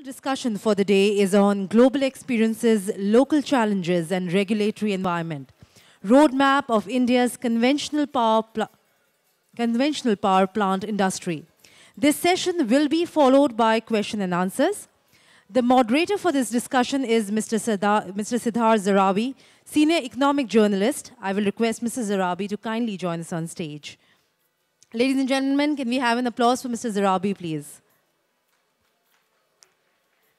Discussion for the day is on global experiences, local challenges and regulatory environment. Roadmap of India's conventional power plant industry. This session will be followed by question and answers. The moderator for this discussion is Mr. Siddharth Zarabi, Senior Economic Journalist. I will request Mr. Zarabi to kindly join us on stage. Ladies and gentlemen, can we have an applause for Mr. Zarabi, please?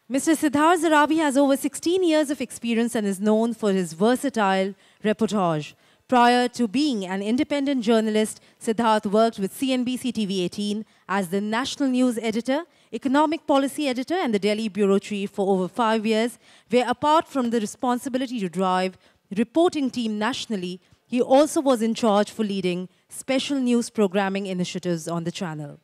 Mr. Siddharth Zarabi has over 16 years of experience and is known for his versatile reportage. Prior to being an independent journalist, Siddharth worked with CNBC TV18 as the national news editor, economic policy editor, and the Delhi bureau chief for over 5 years, where apart from the responsibility to drive reporting team nationally, he also was in charge for leading special news programming initiatives on the channel.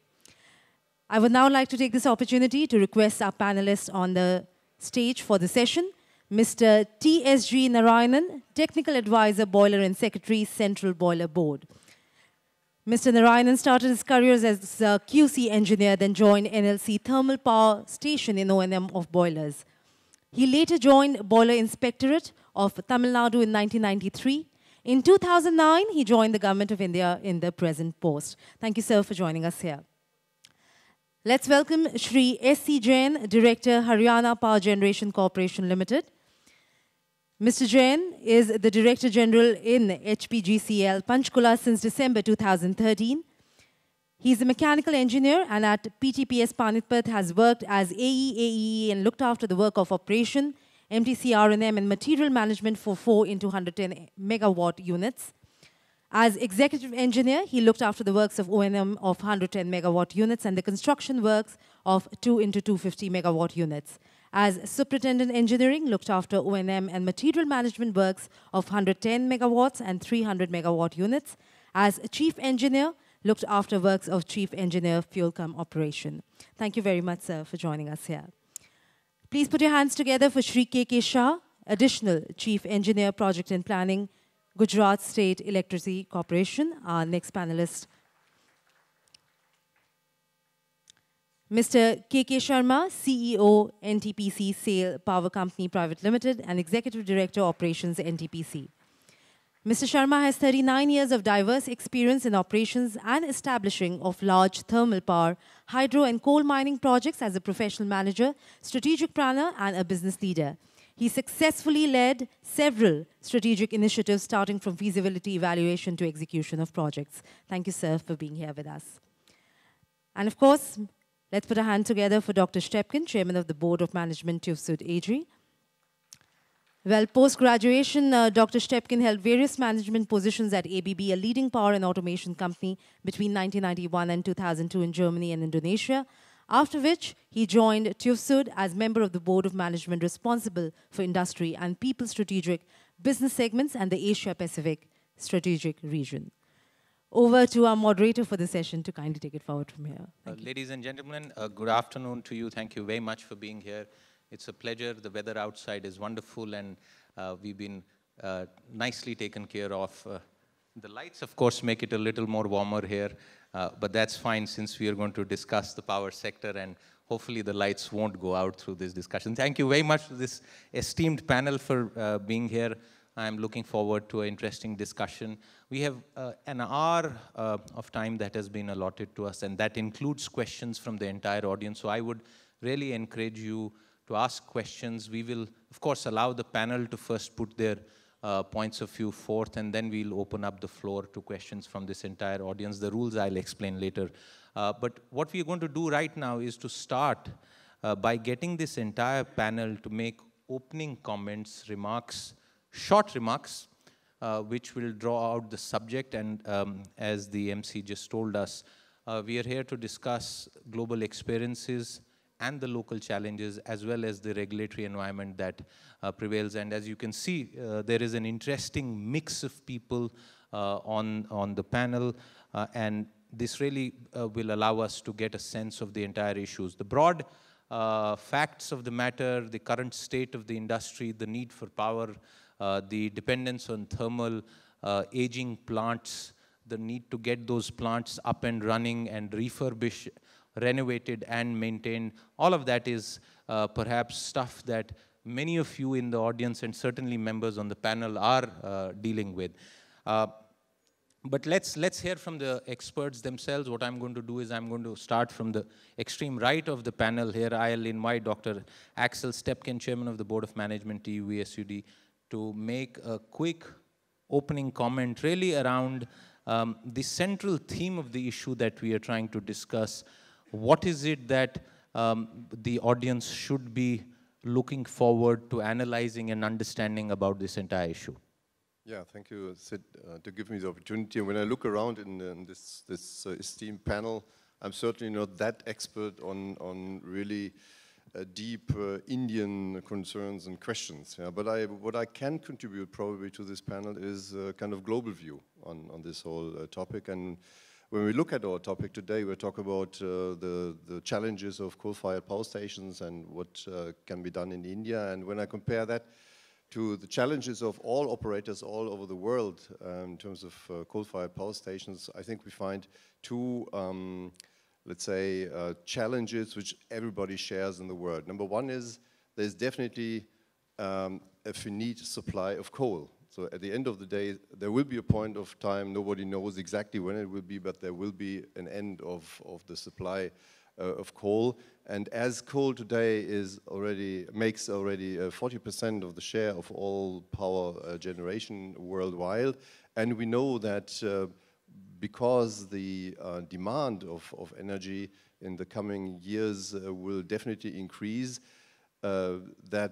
I would now like to take this opportunity to request our panelists on the stage for the session. Mr. T.S.G. Narayanan, Technical Advisor, Boiler and Secretary, Central Boiler Board. Mr. Narayanan started his career as a QC engineer, then joined NLC Thermal Power Station in O&M of boilers. He later joined Boiler Inspectorate of Tamil Nadu in 1993. In 2009, he joined the Government of India in the present post. Thank you, sir, for joining us here. Let's welcome Shri S.C. Jain, Director, Haryana Power Generation Corporation Limited. Mr. Jain is the Director General in HPGCL, Panchkula since December 2013. He's a mechanical engineer and at PTPS Panipat has worked as AE, AEE and looked after the work of operation, MTC R&M and material management for 4 into 110 megawatt units. As executive engineer, he looked after the works of O&M of 110 megawatt units and the construction works of 2 into 250 megawatt units. As superintendent engineering, looked after O&M and material management works of 110 megawatts and 300 megawatt units. As chief engineer, looked after works of chief engineer, fuel cum operation. Thank you very much, sir, for joining us here. Please put your hands together for Shri K.K. Shah, additional chief engineer, project and planning, Gujarat State Electricity Corporation, our next panelist. Mr. K.K. Sharma, CEO, NTPC SAIL Power Company Private Limited and Executive Director Operations, NTPC. Mr. Sharma has 39 years of diverse experience in operations and establishing of large thermal power, hydro and coal mining projects as a professional manager, strategic planner and a business leader. He successfully led several strategic initiatives starting from feasibility evaluation to execution of projects. Thank you, sir, for being here with us. And of course, let's put a hand together for Dr. Stepkin, Chairman of the Board of Management, TÜV AG. Well, post-graduation, Dr. Stepkin held various management positions at ABB, a leading power and automation company between 1991 and 2002 in Germany and Indonesia. After which, he joined TÜV as member of the Board of Management responsible for industry and people strategic business segments and the Asia-Pacific strategic region. Over to our moderator for the session to kindly take it forward from here. Ladies and gentlemen, good afternoon to you. Thank you very much for being here. It's a pleasure. The weather outside is wonderful and we've been nicely taken care of. The lights, of course, make it a little more warmer here. But that's fine since we are going to discuss the power sector and hopefully the lights won't go out through this discussion. Thank you very much to this esteemed panel for being here. I'm looking forward to an interesting discussion. We have an hour of time that has been allotted to us and that includes questions from the entire audience. So I would really encourage you to ask questions. We will, of course, allow the panel to first put their points of view forth and then we'll open up the floor to questions from this entire audience. The rules I'll explain later. But what we're going to do right now is to start by getting this entire panel to make opening comments, remarks, short remarks, which will draw out the subject and as the MC just told us, we are here to discuss global experiences and the local challenges as well as the regulatory environment that prevails. And as you can see, there is an interesting mix of people on the panel and this really will allow us to get a sense of the entire issues. The broad facts of the matter, the current state of the industry, the need for power, the dependence on thermal, aging plants, the need to get those plants up and running and refurbish renovated and maintained. All of that is perhaps stuff that many of you in the audience and certainly members on the panel are dealing with. But let's hear from the experts themselves. What I'm going to do is I'm going to start from the extreme right of the panel here. I'll invite Dr. Axel Stepken, Chairman of the Board of Management, TUVSUD, to make a quick opening comment really around the central theme of the issue that we are trying to discuss. What is it that the audience should be looking forward to analyzing and understanding about this entire issue? Yeah, thank you, Sid, to give me the opportunity. And when I look around in this esteemed panel, I'm certainly not that expert on really deep Indian concerns and questions. Yeah? But what I can contribute probably to this panel is a kind of global view on this whole topic. And when we look at our topic today, we talk about the challenges of coal-fired power stations and what can be done in India. And when I compare that to the challenges of all operators all over the world in terms of coal-fired power stations, I think we find two, let's say, challenges which everybody shares in the world. Number one is there's definitely a finite supply of coal. So at the end of the day, there will be a point of time, nobody knows exactly when it will be, but there will be an end of the supply of coal. And as coal today makes already 40% of the share of all power generation worldwide, and we know that because the demand of energy in the coming years will definitely increase, then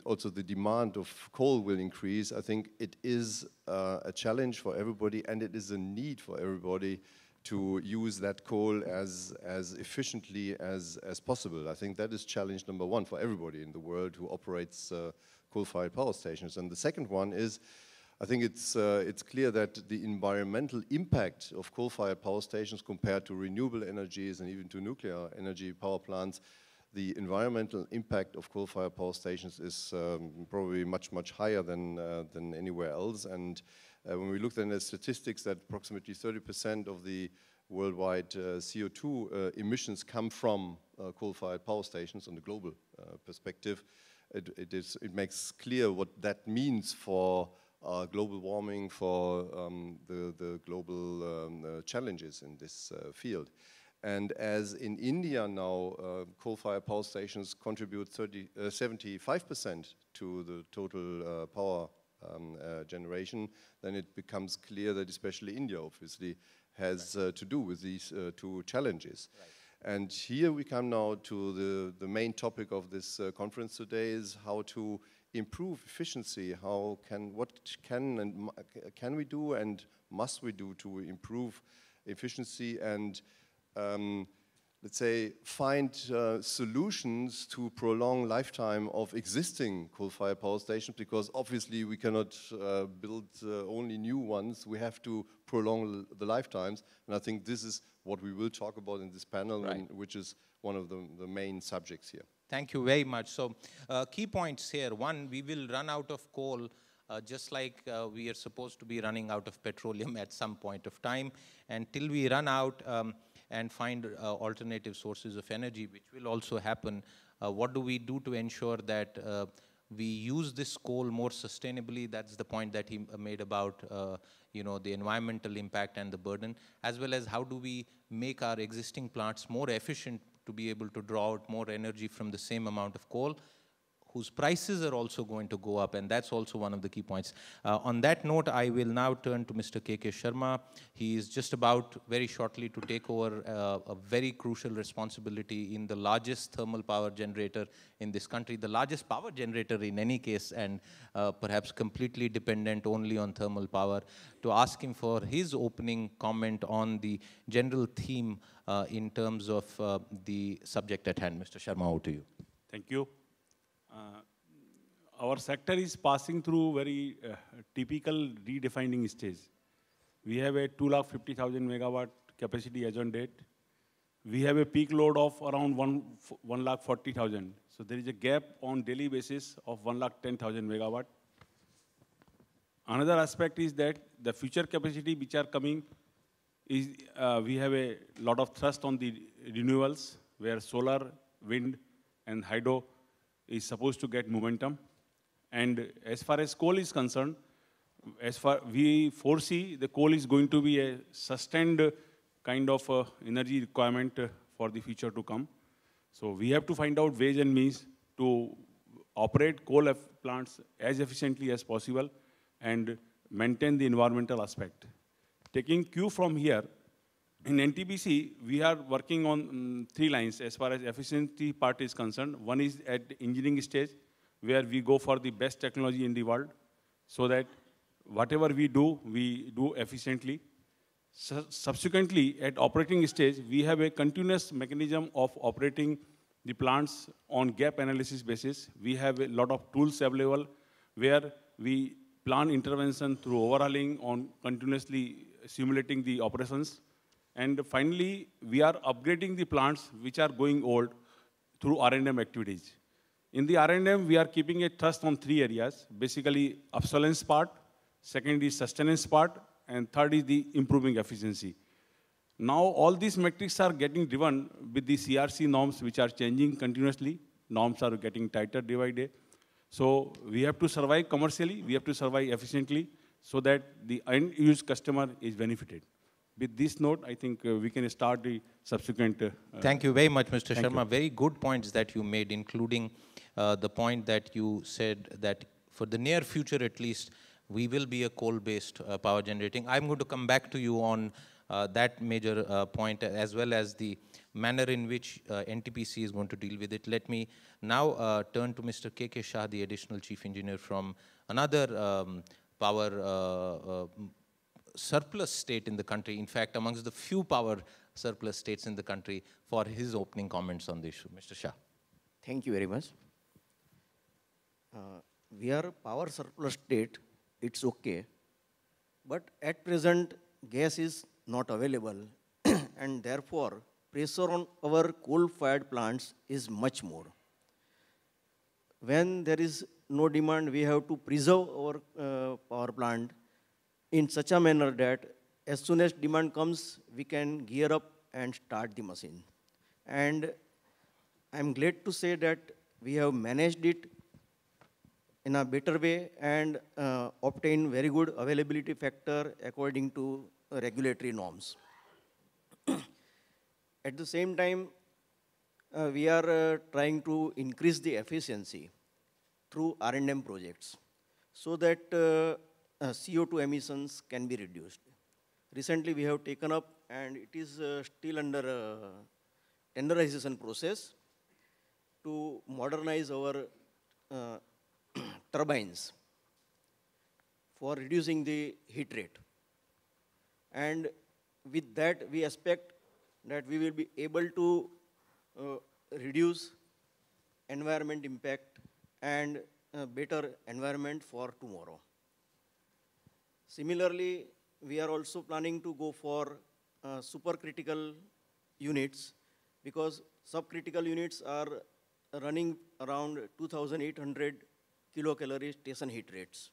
also the demand of coal will increase. I think it is a challenge for everybody, and it is a need for everybody to use that coal as efficiently as possible. I think that is challenge number one for everybody in the world who operates coal-fired power stations. And the second one is, I think it's clear that the environmental impact of coal-fired power stations compared to renewable energies and even to nuclear energy power plants, the environmental impact of coal-fired power stations is probably much higher than anywhere else. And when we look then at statistics that approximately 30% of the worldwide CO2 emissions come from coal-fired power stations on the global perspective, it makes clear what that means for global warming, for the global challenges in this field. And as in India now, coal-fired power stations contribute 75% to the total power generation, then it becomes clear that especially India obviously has to do with these two challenges. Right. And here we come now to the main topic of this conference today is how to improve efficiency. What can we do and must we do to improve efficiency and let's say, find solutions to prolong lifetime of existing coal-fired power stations, because obviously we cannot build only new ones. We have to prolong the lifetimes, and I think this is what we will talk about in this panel, right, which is one of the main subjects here. Thank you very much. So key points here. One, we will run out of coal just like we are supposed to be running out of petroleum at some point of time. And till we run out and find alternative sources of energy, which will also happen, what do we do to ensure that we use this coal more sustainably? That's the point that he made about the environmental impact and the burden, as well as how do we make our existing plants more efficient to be able to draw out more energy from the same amount of coal, whose prices are also going to go up, and that's also one of the key points. On that note, I will now turn to Mr. K.K. Sharma. He is just about very shortly to take over a very crucial responsibility in the largest thermal power generator in this country, the largest power generator in any case, and perhaps completely dependent only on thermal power, to ask him for his opening comment on the general theme in terms of the subject at hand. Mr. Sharma, over to you. Thank you. Our sector is passing through very typical redefining stage. We have a 250,000 megawatt capacity as on date. We have a peak load of around 140,000. So there is a gap on daily basis of 110,000 megawatt. Another aspect is that the future capacity which are coming is we have a lot of thrust on the renewables, where solar, wind, and hydro is supposed to get momentum. And as far as coal is concerned, as far we foresee the coal is going to be a sustained kind of energy requirement for the future to come. So we have to find out ways and means to operate coal plants as efficiently as possible and maintain the environmental aspect. Taking cue from here, in NTPC, we are working on 3 lines as far as efficiency part is concerned. One is at the engineering stage, where we go for the best technology in the world, so that whatever we do efficiently. Subsequently, at operating stage, we have a continuous mechanism of operating the plants on gap analysis basis. We have a lot of tools available where we plan intervention through overhauling on continuously simulating the operations. And finally, we are upgrading the plants which are going old through R&M activities. In the R&M, we are keeping a thrust on 3 areas, basically obsolescence part, second is sustenance part, and third is the improving efficiency. Now, all these metrics are getting driven with the CRC norms, which are changing continuously. Norms are getting tighter day by day. So we have to survive commercially, we have to survive efficiently, so that the end-use customer is benefited. With this note, I think we can start the subsequent. Thank you very much, Mr. Sharma. You. Very good points that you made, including the point that you said that for the near future at least, we will be a coal-based power generating. I'm going to come back to you on that major point, as well as the manner in which NTPC is going to deal with it. Let me now turn to Mr. K.K. Shah, the Additional Chief Engineer from another power surplus state in the country, in fact, amongst the few power surplus states in the country, for his opening comments on the issue. Mr. Shah. Thank you very much. We are a power surplus state, it's okay. But at present, gas is not available, and therefore, pressure on our coal-fired plants is much more. When there is no demand, we have to preserve our power plant in such a manner that as soon as demand comes, we can gear up and start the machine. And I'm glad to say that we have managed it in a better way and obtain very good availability factor according to regulatory norms. At the same time, we are trying to increase the efficiency through R&M projects so that CO2 emissions can be reduced. Recently, we have taken up, and it is still under tenderization process, to modernize our turbines for reducing the heat rate. And with that, we expect that we will be able to reduce environment impact and better environment for tomorrow. Similarly, we are also planning to go for supercritical units, because subcritical units are running around 2,800 kilocalorie station heat rates.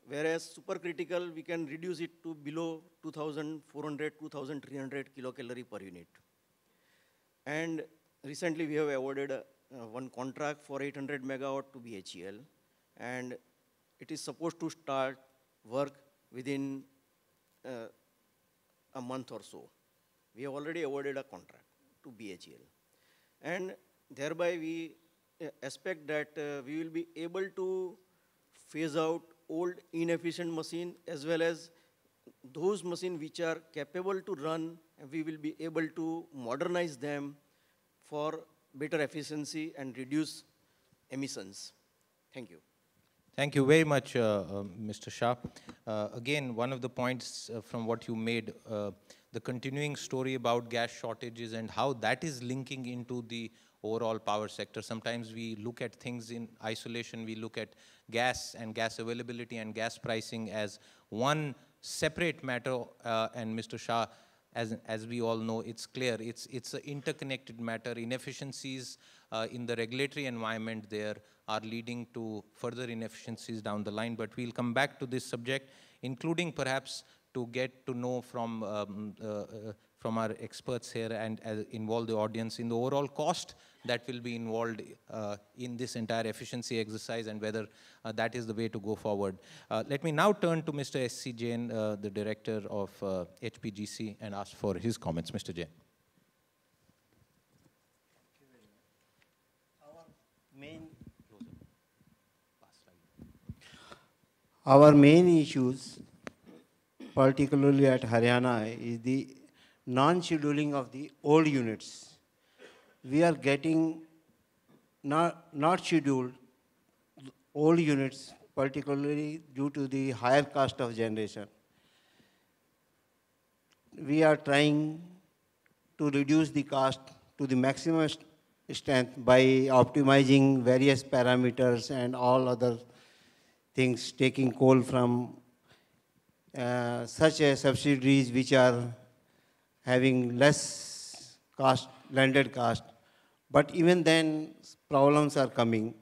Whereas supercritical, we can reduce it to below 2,400, 2,300 kilocalorie per unit. And recently, we have awarded one contract for 800 megawatt to BHEL, and it is supposed to start work within a month or so. We have already awarded a contract to BHEL. And thereby we expect that we will be able to phase out old inefficient machine as well as those machines which are capable to run, and we will be able to modernize them for better efficiency and reduce emissions. Thank you. Thank you very much, Mr. Shah. Again, one of the points from what you made, the continuing story about gas shortages and how that is linking into the overall power sector. Sometimes we look at things in isolation. We look at gas and gas availability and gas pricing as one separate matter. And Mr. Shah, as we all know, it's clear. It's an interconnected matter. Inefficiencies in the regulatory environment there are leading to further inefficiencies down the line. But we'll come back to this subject, including perhaps to get to know from from our experts here and involve the audience in the overall cost that will be involved in this entire efficiency exercise and whether that is the way to go forward. Let me now turn to Mr. S.C. Jain, the director of HPGC, and ask for his comments. Mr. Jain. Our main issues, particularly at Haryana, is the non-scheduling of the old units. We are getting not scheduled old units, particularly due to the higher cost of generation. We are trying to reduce the cost to the maximum extent by optimizing various parameters and all other things, taking coal from such a subsidiaries which are having less cost, landed cost. But even then, problems are coming.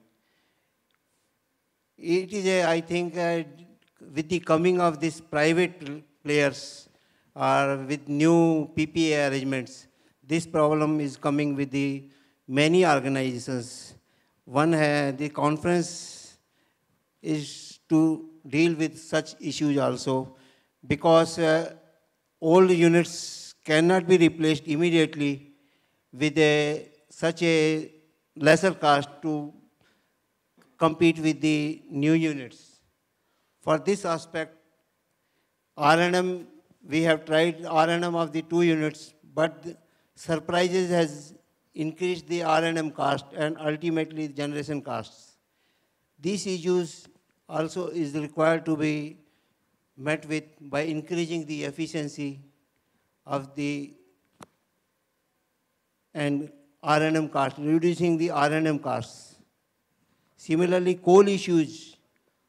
It is, I think, with the coming of these private players or with new PPA arrangements, this problem is coming with the many organizations. One, the conference is to deal with such issues also, because old units cannot be replaced immediately with such a lesser cost to compete with the new units. For this aspect, R&M, we have tried R&M of the 2 units, but surprises has increased the R&M cost and ultimately the generation costs. These issues also is required to be met with by increasing the efficiency of the and R&M cost, reducing the R&M costs. Similarly, coal issues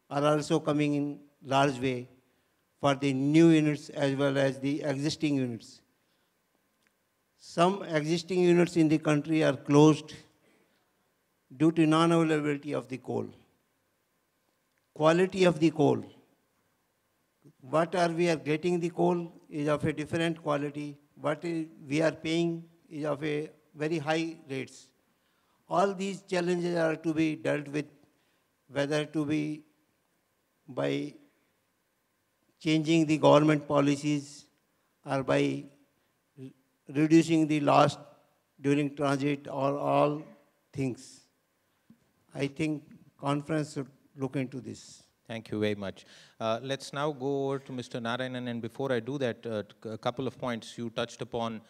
are also coming in large way for the new units as well as the existing units. Some existing units in the country are closed due to non-availability of the coal. Quality of the coal. What we are getting the coal is of a different quality. What we are paying is of a very high rates. All these challenges are to be dealt with, whether to be by changing the government policies or by reducing the loss during transit or all things. I think conference should look into this. Thank you very much. Let's now go over to Mr. Narayanan, and before I do that, a couple of points. You touched upon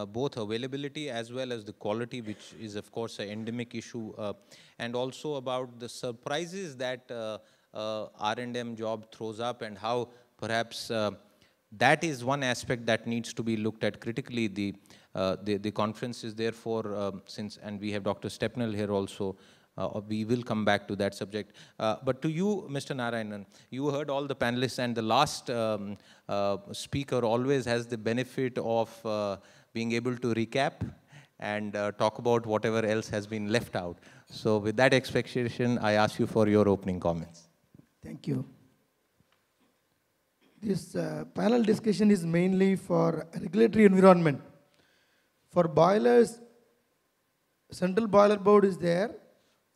both availability as well as the quality, which is of course an endemic issue, and also about the surprises that R&M job throws up and how perhaps that is one aspect that needs to be looked at critically. The conference is therefore, and we have Dr. Stepnell here also, we will come back to that subject. But to you, Mr. Narayanan, you heard all the panelists, and the last speaker always has the benefit of being able to recap and talk about whatever else has been left out. So with that expectation, I ask you for your opening comments. Thank you. This panel discussion is mainly for regulatory environment. For boilers, Central Boiler Board is there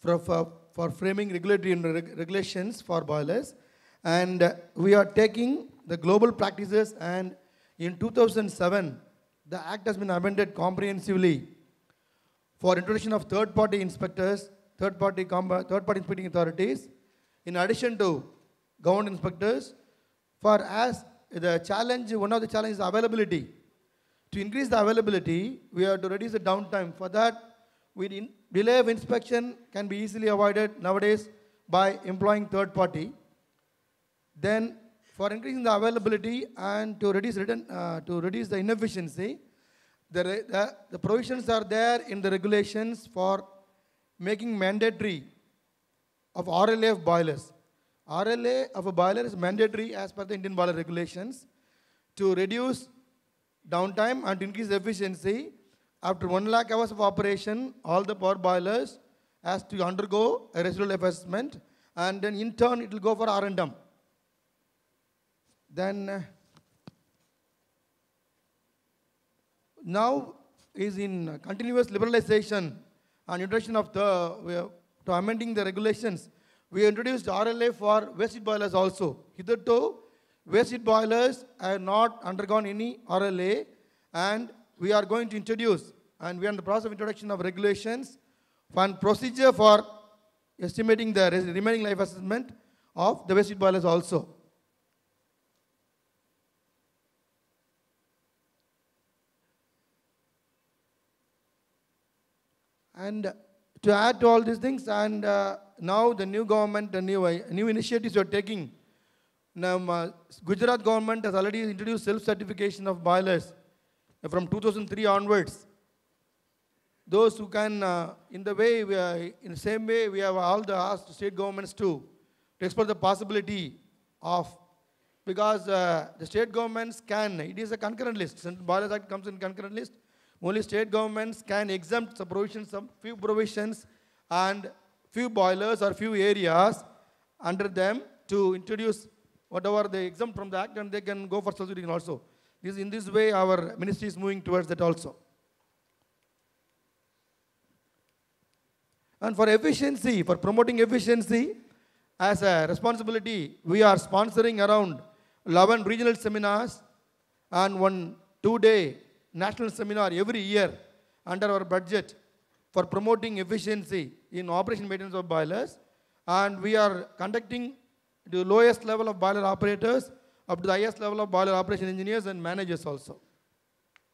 for framing regulatory regulations for boilers. And we are taking the global practices, and in 2007, the Act has been amended comprehensively for introduction of third-party inspectors, third-party inspecting authorities, in addition to government inspectors. For as the challenge, one of the challenges is availability. To increase the availability, we have to reduce the downtime. For that, delay of inspection can be easily avoided nowadays by employing third party. Then, for increasing the availability and to reduce the inefficiency, the provisions are there in the regulations for making mandatory of RLA of boilers. RLA of a boiler is mandatory as per the Indian boiler regulations to reduce downtime and increase efficiency. After 1 lakh hours of operation, all the power boilers has to undergo a residual life assessment, and then in turn it will go for R&M. Then now is in continuous liberalization and introduction of to amending the regulations. We introduced RLA for waste heat boilers also. Hitherto, waste heat boilers have not undergone any RLA, and we are going to introduce, and we are in the process of introduction of regulations and procedure for estimating the remaining life assessment of the waste heat boilers also. And to add to all these things, and now the new government, the new initiatives we are taking. Now, Gujarat government has already introduced self-certification of boilers from 2003 onwards. Those who can, in the same way, we have all asked state governments to explore the possibility of, because the state governments can, it is a concurrent list. Central Boilers Act comes in concurrent list. Only state governments can exempt some provisions, some few provisions, and few boilers or few areas under them to introduce whatever they exempt from the act, and they can go for subsidy also. In this way, our ministry is moving towards that also. And for efficiency, for promoting efficiency, as a responsibility, we are sponsoring around 11 regional seminars and 1 2-day national seminar every year under our budget for promoting efficiency in operation maintenance of boilers. And we are conducting the lowest level of boiler operators up to the highest level of boiler operation engineers and managers also.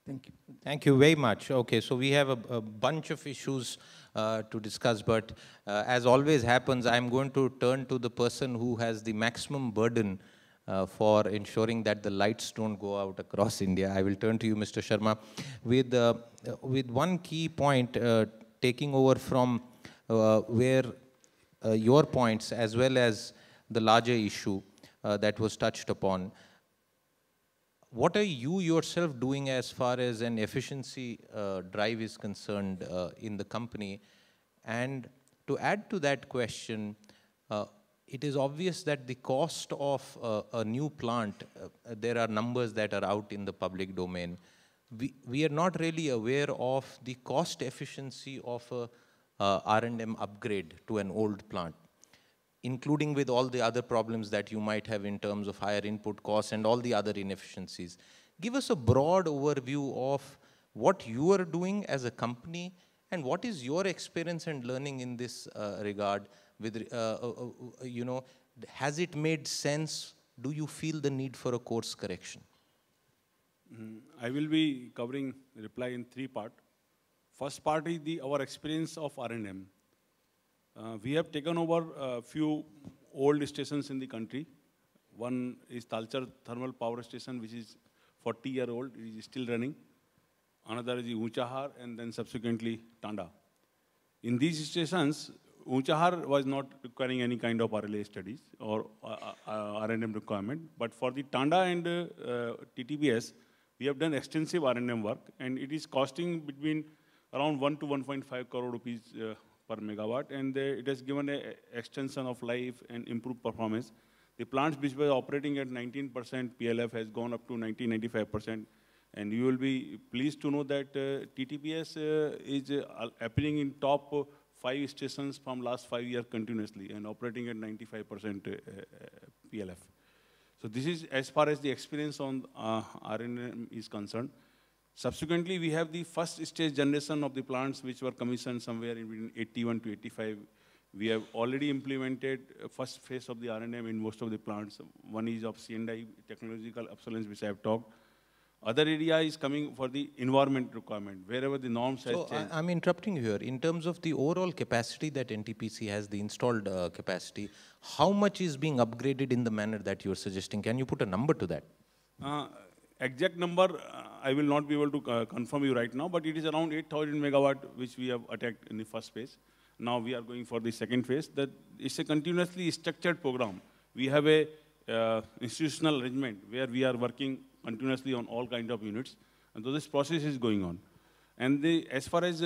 Thank you. Thank you very much. Okay, so we have a bunch of issues to discuss, but as always happens, I'm going to turn to the person who has the maximum burden for ensuring that the lights don't go out across India. I will turn to you, Mr. Sharma, with one key point, taking over from where your points as well as the larger issue that was touched upon. What are you yourself doing as far as an efficiency drive is concerned in the company? And to add to that question, it is obvious that the cost of a new plant, there are numbers that are out in the public domain. We are not really aware of the cost efficiency of a R&M upgrade to an old plant, including with all the other problems that you might have in terms of higher input costs and all the other inefficiencies. Give us a broad overview of what you are doing as a company and what is your experience and learning in this regard. With, you know, has it made sense? Do you feel the need for a course correction? I will be covering reply in 3 parts. First part is our experience of R&M. We have taken over a few old stations in the country. One is Talcher Thermal Power Station, which is 40-year-old, it is still running. Another is Unchahar, and then subsequently Tanda. In these stations, Unchahar was not requiring any kind of RLA studies or R&M requirement. But for the Tanda and TTBS, we have done extensive R&M work, and it is costing between around 1 to 1.5 crore rupees per megawatt, and it has given an extension of life and improved performance. The plants which were operating at 19% PLF has gone up to 90-95%, and you will be pleased to know that TTBS is appearing in top 5 stations from last 5 years continuously and operating at 95% PLF. So this is as far as the experience on R&M is concerned. Subsequently, we have the first stage generation of the plants which were commissioned somewhere in between 81 to 85. We have already implemented first phase of the R&M in most of the plants. One is of C&I, technological excellence, which I have talked. Other area is coming for the environment requirement, wherever the norms have changed. I'm interrupting you here. In terms of the overall capacity that NTPC has, the installed capacity, how much is being upgraded in the manner that you're suggesting? Can you put a number to that? Exact number, I will not be able to confirm you right now, but it is around 8,000 megawatt, which we have attacked in the first phase. Now we are going for the second phase. That is a continuously structured program. We have a institutional arrangement where we are working continuously on all kinds of units, and so this process is going on. And as far as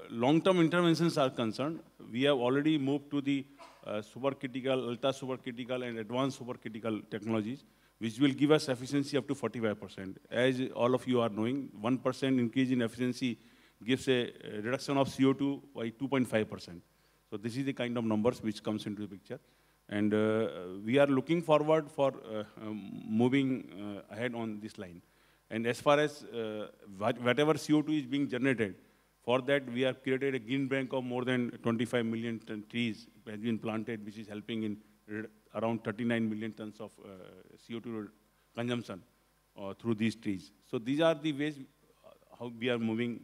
long-term interventions are concerned, we have already moved to the supercritical, ultra-supercritical, and advanced supercritical technologies. which will give us efficiency up to 45%. As all of you are knowing, 1% increase in efficiency gives a reduction of CO2 by 2.5%. So this is the kind of numbers which comes into the picture. And we are looking forward for moving ahead on this line. And as far as whatever CO2 is being generated, for that we have created a green bank of more than 25 million trees has been planted, which is helping in around 39 million tons of CO2 consumption through these trees. So these are the ways how we are moving.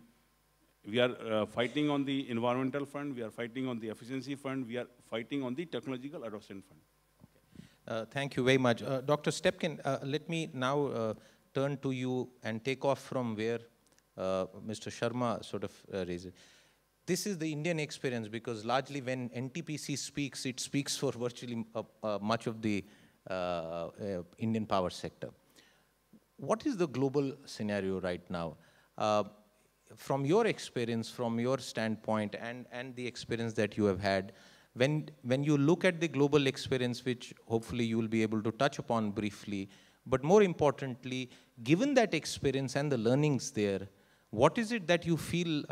We are fighting on the environmental front, we are fighting on the efficiency front, we are fighting on the technological adoption front. Thank you very much. Dr. Stepkin, let me now turn to you and take off from where Mr. Sharma sort of raised it. This is the Indian experience, because largely when NTPC speaks, it speaks for virtually much of the Indian power sector. What is the global scenario right now? From your experience, from your standpoint, and the experience that you have had, when you look at the global experience, which hopefully you will be able to touch upon briefly, but more importantly, given that experience and the learnings there, what is it that you feel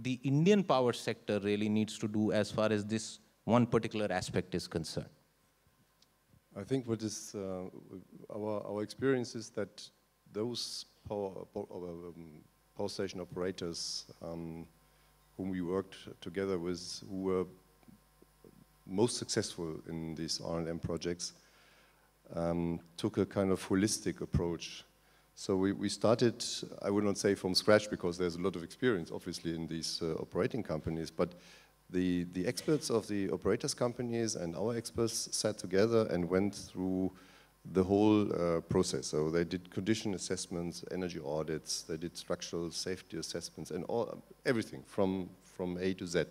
the Indian power sector really needs to do as far as this one particular aspect is concerned? I think what is our experience is that those power station operators whom we worked together with, who were most successful in these R&M projects, took a kind of holistic approach. So we started, I would not say from scratch, because there's a lot of experience obviously in these operating companies, but the experts of the operators companies and our experts sat together and went through the whole process. So they did condition assessments, energy audits, they did structural safety assessments, and everything from A to Z.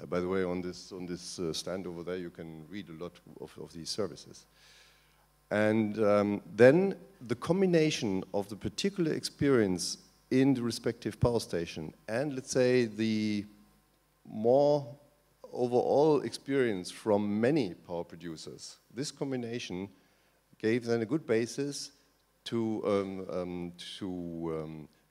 By the way, on this stand over there, you can read a lot of these services. And then the combination of the particular experience in the respective power station and, let's say, the more overall experience from many power producers, this combination gave then a good basis to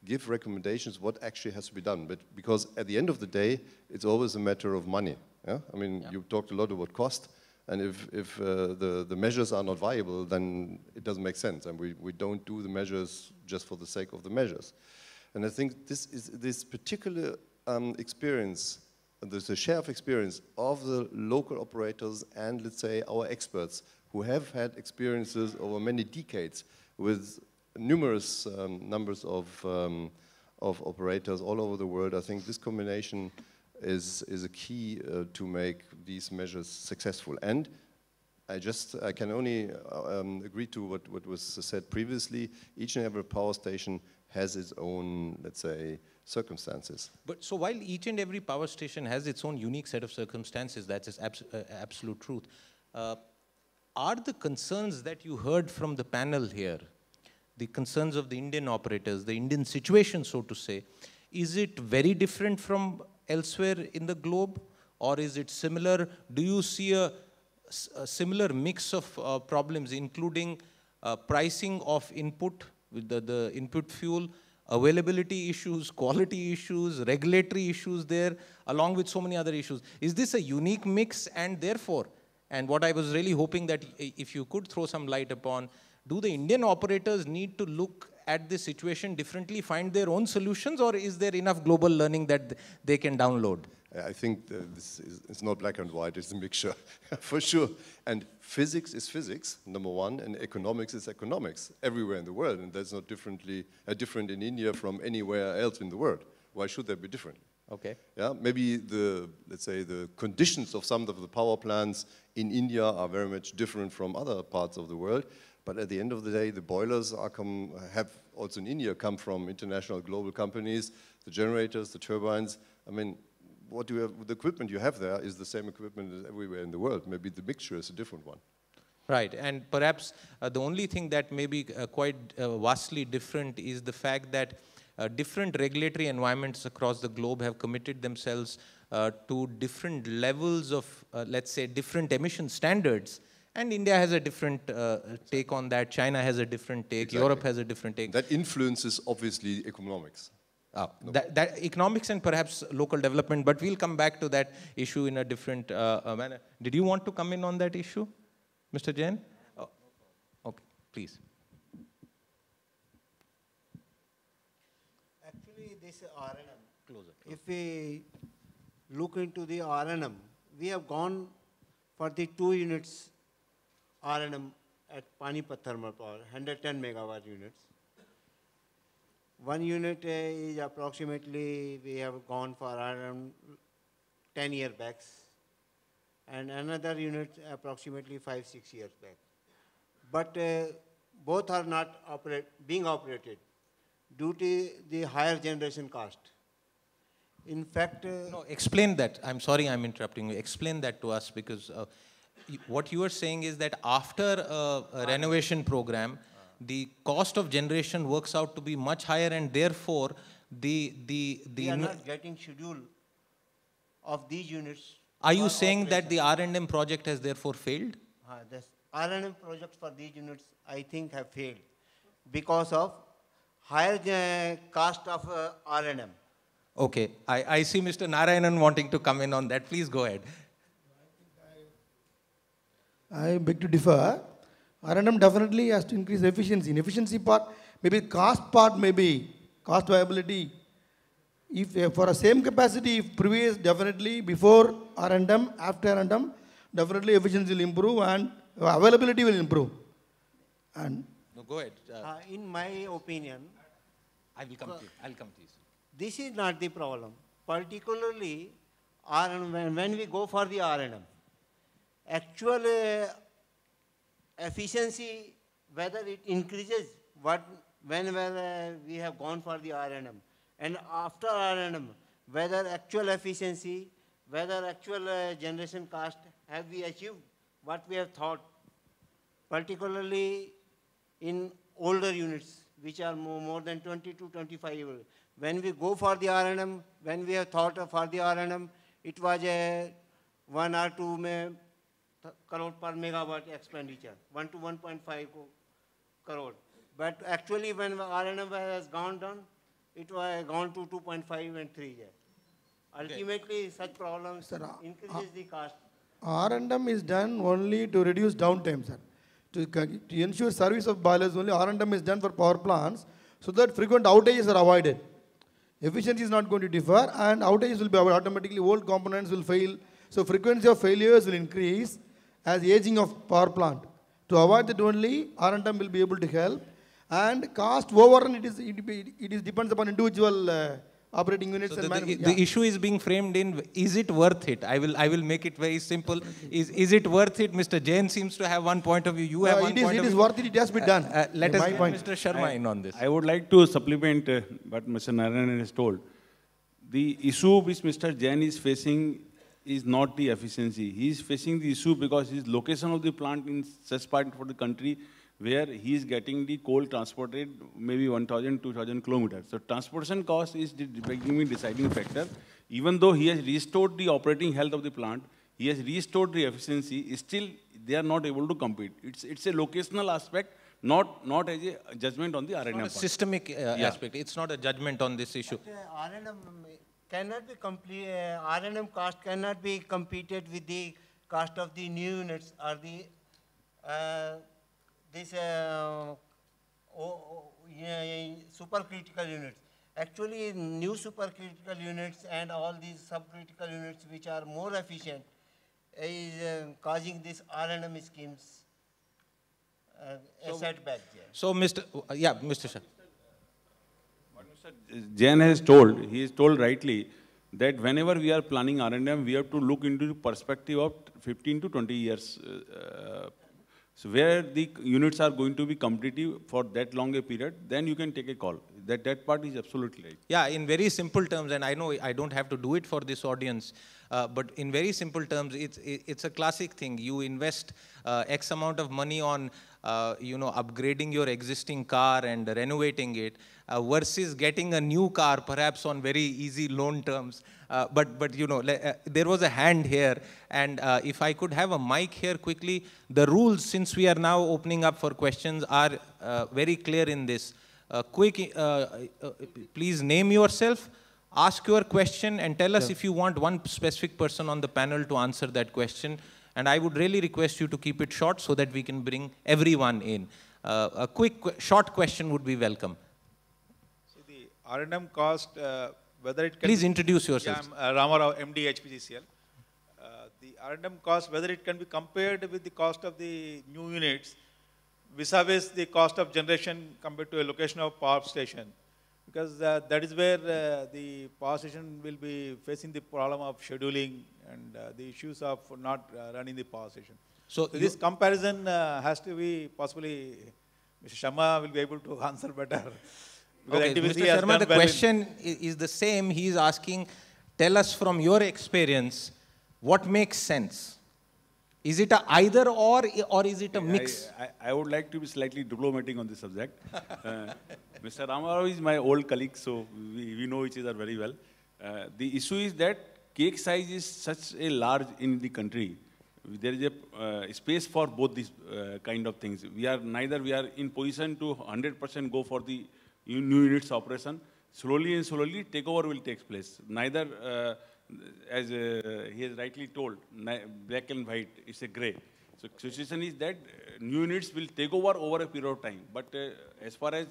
give recommendations what actually has to be done. But because at the end of the day, it's always a matter of money. Yeah? I mean, you talked a lot about cost. And if the measures are not viable, then it doesn't make sense. And we don't do the measures just for the sake of the measures. And I think this particular experience, there's a share of experience of the local operators and, let's say, our experts who have had experiences over many decades with numerous numbers of operators all over the world. I think this combination is a key to make these measures successful. And I can only agree to what was said previously. Each and every power station has its own, let's say, circumstances. But so while each and every power station has its own unique set of circumstances, that's absolute truth. Are the concerns that you heard from the panel here, the concerns of the Indian operators, the Indian situation, so to say, is it very different from elsewhere in the globe, or is it similar? Do you see a similar mix of problems, including pricing of input, with the input fuel, availability issues, quality issues, regulatory issues there, along with so many other issues? Is this a unique mix? And therefore, and what I was really hoping that if you could throw some light upon, do the Indian operators need to look at the situation differently, find their own solutions, or is there enough global learning that they can download? I think it's not black and white, it's a mixture, for sure. And physics is physics, number one, and economics is economics, everywhere in the world. And that's not different in India from anywhere else in the world. Why should that be different? Okay. Yeah, maybe let's say the conditions of some of the power plants in India are very much different from other parts of the world. But at the end of the day, the boilers have also in India come from international global companies. The generators, the turbines, I mean, the equipment you have there is the same equipment as everywhere in the world. Maybe the mixture is a different one. Right, and perhaps the only thing that may be quite vastly different is the fact that different regulatory environments across the globe have committed themselves to different levels of, let's say, different emission standards. And India has a different take on that. China has a different take. Exactly. Europe has a different take. That influences, obviously, economics. That economics and perhaps local development, but we'll come back to that issue in a different manner. Did you want to come in on that issue, Mr. Jain? Oh, okay, please. Actually, this RNM, closer. If we look into the RNM, we have gone for the 2 units RNM at Panipat thermal power, 110 megawatt units. 1 unit is approximately, we have gone for around 10 years back, and another unit approximately 5-6 years back. But both are not being operated due to the higher generation cost. In fact... no, explain that. I'm sorry I'm interrupting you. Explain that to us, because what you are saying is that after a renovation program, the cost of generation works out to be much higher, and therefore we are not getting schedule of these units. Are you saying that the R&M project has therefore failed? The R&M projects for these units, I think, have failed because of higher cost of R&M. Okay, I see Mr. Narayanan wanting to come in on that. Please go ahead. I beg to differ. R&M definitely has to increase efficiency. In efficiency part, maybe cost part, maybe cost viability. If for a same capacity, if previous, definitely before R&M, after R&M, definitely efficiency will improve and availability will improve. And no, go ahead. In my opinion, I will come to you. I'll come to you. This is not the problem. Particularly, when we go for the R&M, actual efficiency, whether it increases whenever we have gone for the R&M, and after R&M, whether actual efficiency, whether actual generation cost, have we achieved what we have thought, particularly in older units, which are more than 20 to 25 years. When we go for the R&M, when we have thought for the R&M, it was a 1 or 2 crore per megawatt expenditure, 1 to 1.5 crore. But actually, when R&M has gone down, it was gone to 2.5 and 3. Ultimately, such problems increases the cost. R&M is done only to reduce downtime, sir. To ensure service of boilers, only R&M is done for power plants, so that frequent outages are avoided. Efficiency is not going to differ, and outages will be avoided. Automatically, old components will fail. So frequency of failures will increase as aging of power plant. To avoid that only, R&M will be able to help. And cost overrun, it depends upon individual operating units. So the issue is being framed in, is it worth it? I will make it very simple. Is it worth it? Mr. Jain seems to have one point of view. You have one point of view. It is worth it. It has to be done. Let us get Mr. Sharma in on this. I would like to supplement what Mr. Narayanan has told. The issue which Mr. Jain is facing is not the efficiency. He is facing the issue because his location of the plant in such part for the country where he is getting the coal transported maybe 1,000, 2,000 kilometers. So transportation cost is the deciding factor. Even though he has restored the operating health of the plant, he has restored the efficiency, still they are not able to compete. It's a locational aspect, not as a judgment on the R&M part. It's a systemic aspect. It's not a judgment on this issue. R&M cannot be R&M cost cannot be competed with the cost of the new units or the supercritical units. Actually, new supercritical units and all these subcritical units which are more efficient is causing this R&M schemes a setback. So, Mr. Mr. Shah. What Mr. Jain has told, he has told rightly that whenever we are planning R&M, we have to look into the perspective of 15 to 20 years. So where the units are going to be competitive for that long a period, then you can take a call. That part is absolutely right. Yeah, in very simple terms, and I know I don't have to do it for this audience, but in very simple terms, it's a classic thing. You invest X amount of money on, upgrading your existing car and renovating it, versus getting a new car, perhaps on very easy loan terms. But there was a hand here, and if I could have a mic here quickly, the rules, since we are now opening up for questions, are very clear in this. Please name yourself, ask your question, and tell us if you want one specific person on the panel to answer that question. And I would really request you to keep it short so that we can bring everyone in. A quick, short question would be welcome. So the R&M cost, whether it can... Please introduce yourself. Yeah, I'm Ramarao, MD, HPGCL. The R&M cost, whether it can be compared with the cost of the new units, vis-a-vis the cost of generation compared to a location of power station. Because that is where the power station will be facing the problem of scheduling and the issues of not running the power station. So this comparison has to be possibly, Mr. Sharma will be able to answer better. Okay, Mr. Sharma, the question is the same. He is asking, tell us from your experience, what makes sense? Is it a either or is it a mix? I would like to be slightly diplomatic on this subject. Mr. Ramarao is my old colleague, so we know each other very well. The issue is that cake size is such a large in the country. There is a space for both these kind of things. We are in position to 100% go for the new units operation. Slowly and slowly, takeover will take place. Neither, as he has rightly told, black and white, it's a gray. So situation is that new units will take over a period of time. But as far as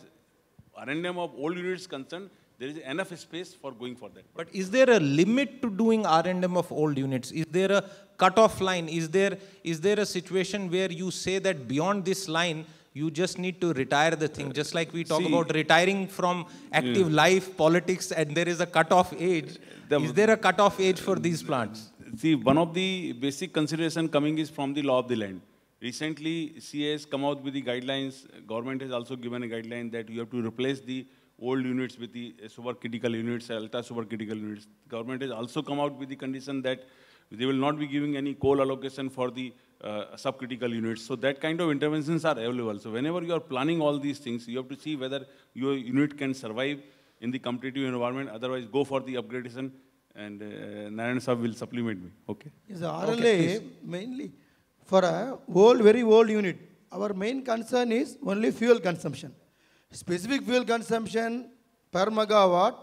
R&M of old units concerned, there is enough space for going for that. But is there a limit to doing R&M of old units? Is there a cut-off line? Is there a situation where you say that beyond this line, you just need to retire the thing, just like we talk about retiring from active life, politics, and there is a cut-off age. Is there a cut-off age for these plants? See, one of the basic consideration coming is from the law of the land. Recently, CA has come out with the guidelines. Government has also given a guideline that you have to replace the old units with the supercritical units, ultra supercritical units. Government has also come out with the condition that they will not be giving any coal allocation for the subcritical units. So that kind of interventions are available. So whenever you are planning all these things, you have to see whether your unit can survive in the competitive environment. Otherwise, go for the upgradation. And Narayan Saab will supplement me. Okay. Yes, RLA mainly for a very old unit. Our main concern is only fuel consumption. Specific fuel consumption per megawatt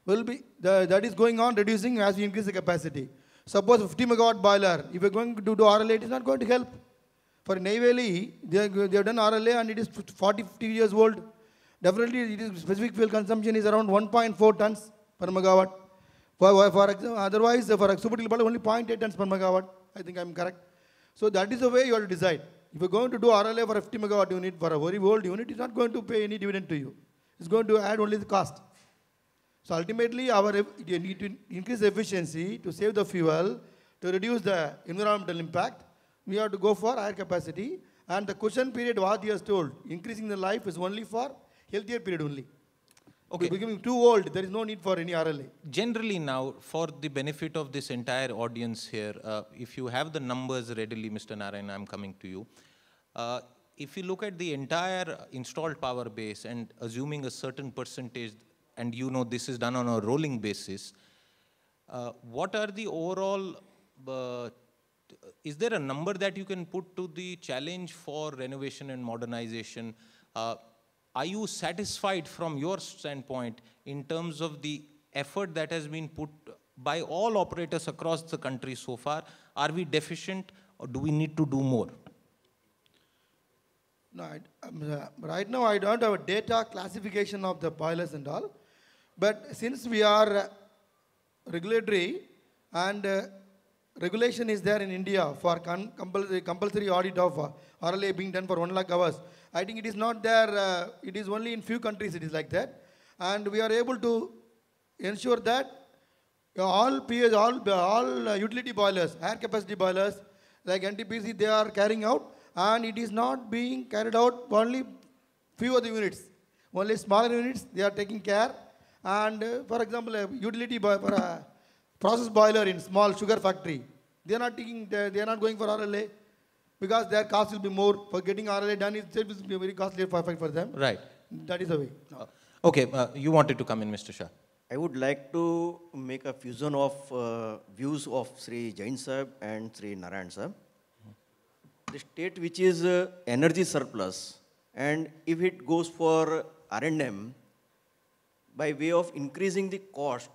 will be that is going on reducing as we increase the capacity. Suppose 50 megawatt boiler, if you're going to do RLA, it is not going to help. For Neyveli, they have done RLA and it is 40-50 years old. Definitely, it is specific fuel consumption is around 1.4 tons per megawatt. For example, otherwise, for a supercritical boiler, only 0.8 tons per megawatt. I think I'm correct. So that is the way you have to decide. If you're going to do RLA for a 50 megawatt unit, for a very old unit, it's not going to pay any dividend to you. It's going to add only the cost. So ultimately, you need to increase efficiency to save the fuel, to reduce the environmental impact. We have to go for higher capacity. And the cushion period, what he has told, increasing the life is only for healthier period only. Okay. Becoming too old, there is no need for any RLA. Generally now, for the benefit of this entire audience here, if you have the numbers readily, Mr. Narayan, I'm coming to you. If you look at the entire installed power base and assuming a certain percentage, and you know this is done on a rolling basis, what are the overall, is there a number that you can put to the challenge for renovation and modernization? Are you satisfied from your standpoint in terms of the effort that has been put by all operators across the country so far? Are we deficient or do we need to do more? No, right now I don't have a data classification of the boilers and all. But since we are regulatory and regulation is there in India for compulsory audit of RLA being done for 1 lakh hours, I think it is not there, it is only in few countries it is like that. And we are able to ensure that all utility boilers, higher capacity boilers like NTPC, they are carrying out, and it is not being carried out only few of the units. Only smaller units, they are taking care. And for example, a utility for a process boiler in small sugar factory, they are not taking, they are not going for RLA because their cost will be more. For getting RLA done, it will be very costly for them. Right. That is the way. Okay, you wanted to come in, Mr. Shah. I would like to make a fusion of views of Sri Jain Sahib and Sri Narayan Sahib. The state which is energy surplus, and if it goes for R&M by way of increasing the cost,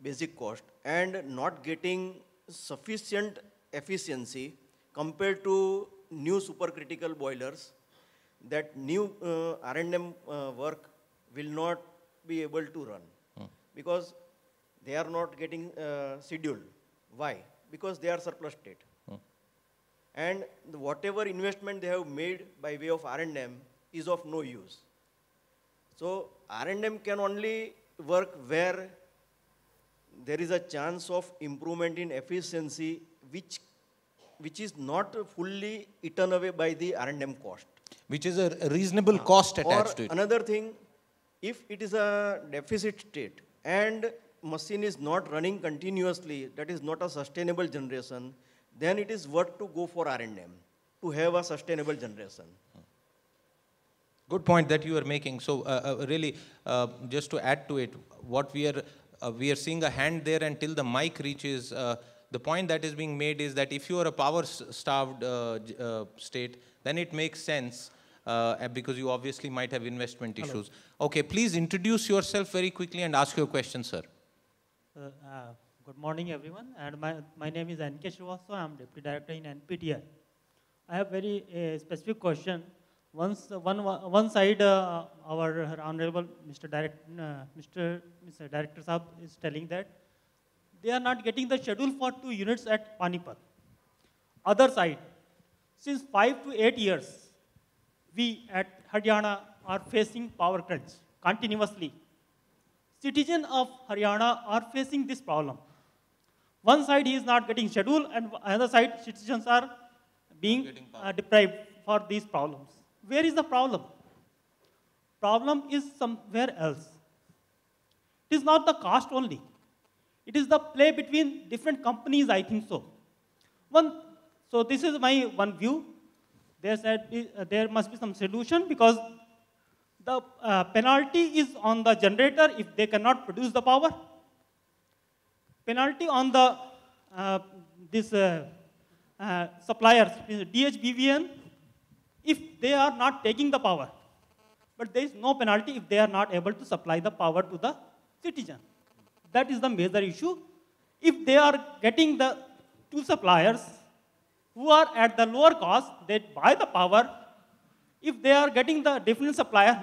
basic cost, and not getting sufficient efficiency compared to new supercritical boilers, that new R&M work will not be able to run because they are not getting scheduled. Why? Because they are surplus state. And whatever investment they have made by way of R&M is of no use. So R&M can only work where there is a chance of improvement in efficiency which is not fully eaten away by the R&M cost. Which is a reasonable cost attached to it. Another thing, if it is a deficit state and machine is not running continuously, that is not a sustainable generation, then it is worth to go for R&M to have a sustainable generation. Good point that you are making. So really, just to add to it, what we are seeing a hand there until the mic reaches. The point that is being made is that if you are a power-starved state, then it makes sense because you obviously might have investment issues. Okay, please introduce yourself very quickly and ask your question, sir. Good morning, everyone. And my name is N.K. Srivastava. I am Deputy Director in NPTI. I have very specific question. One side, our Honorable Mr. Director Sahab is telling that they are not getting the schedule for 2 units at Panipat. Other side, since 5 to 8 years, we at Haryana are facing power crunch continuously. Citizens of Haryana are facing this problem. One side he is not getting schedule, and another side citizens are being deprived for these problems. Where is the problem? Problem is somewhere else. It is not the cost only. It is the play between different companies, I think so. So this is my one view. They said there must be some solution because the penalty is on the generator if they cannot produce the power. Penalty on the suppliers, DHBVN, if they are not taking the power. But there is no penalty if they are not able to supply the power to the citizen. That is the major issue. If they are getting the 2 suppliers who are at the lower cost, they buy the power. If they are getting the different supplier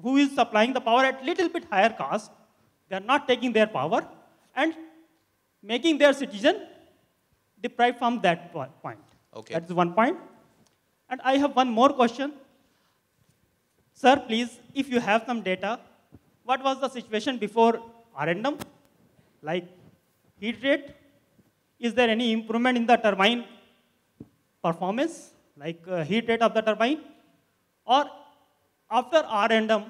who is supplying the power at little bit higher cost, they are not taking their power and making their citizen deprived from that point. Okay. That's one point. And I have one more question. Sir, please, if you have some data, what was the situation before R&M? Like heat rate? Is there any improvement in the turbine performance, like heat rate of the turbine? Or after R&M,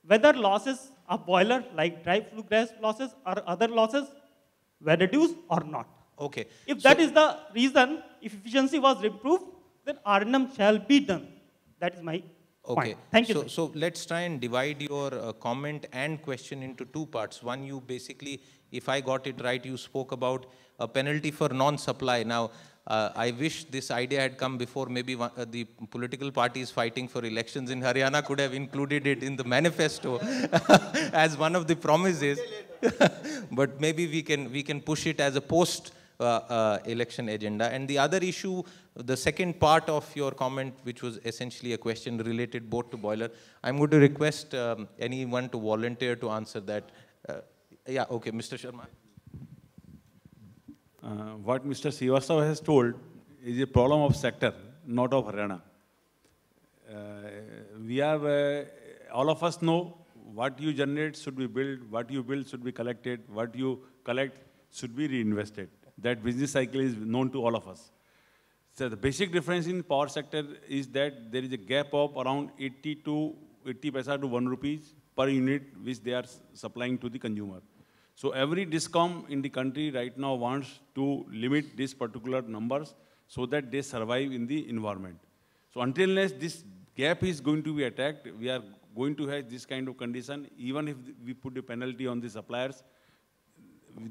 whether losses of boiler, like dry flue gas losses or other losses, were reduced or not? Okay. If that is the reason, if efficiency was improved, then R&M shall be done. That is my point. Thank you. So let's try and divide your comment and question into 2 parts. One, you basically, if I got it right, you spoke about a penalty for non-supply. Now, I wish this idea had come before. Maybe the political parties fighting for elections in Haryana could have included it in the manifesto as one of the promises. But maybe we can push it as a post election agenda. And the other issue, the second part of your comment, which was essentially a question related both to boiler, I'm going to request anyone to volunteer to answer that. Yeah, okay, Mr. Sharma. What Mr. Srivastava has told is a problem of sector, not of Haryana. All of us know what you generate should be built, what you build should be collected, what you collect should be reinvested. That business cycle is known to all of us. So the basic difference in power sector is that there is a gap of around 80 to 80 paisa to 1 rupees per unit which they are supplying to the consumer. So every DISCOM in the country right now wants to limit these particular numbers so that they survive in the environment. So until unless this gap is going to be attacked, we are going to have this kind of condition. Even if we put a penalty on the suppliers,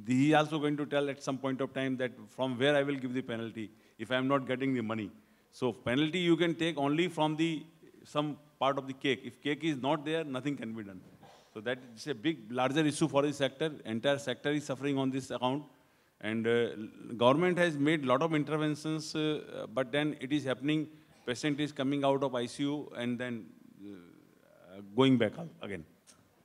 he is also going to tell at some point of time that from where I will give the penalty if I am not getting the money. So penalty you can take only from the some part of the cake. If cake is not there, nothing can be done. So that is a big, larger issue for the sector. Entire sector is suffering on this account. And government has made a lot of interventions, but then it is happening, patient is coming out of ICU and then going back again.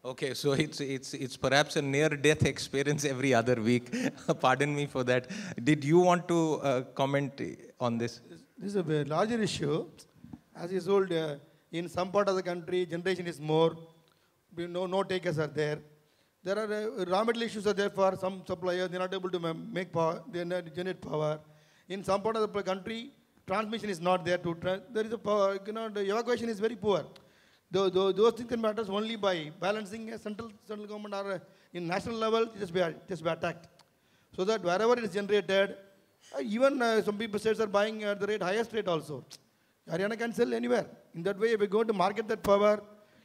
Okay, so it's perhaps a near-death experience every other week. Pardon me for that. Did you want to comment on this? This is a very larger issue. As you told, in some part of the country, generation is more. No takers are there. There are raw material issues are there for some suppliers. They're not able to make power. They generate power. In some part of the country, transmission is not there. There is a power. The evacuation is very poor. Those things can matter only by balancing a central government or in national level. Just be attacked, so that wherever it is generated, even some people states are buying at the highest rate also. Haryana can sell anywhere. In that way, if we go to market that power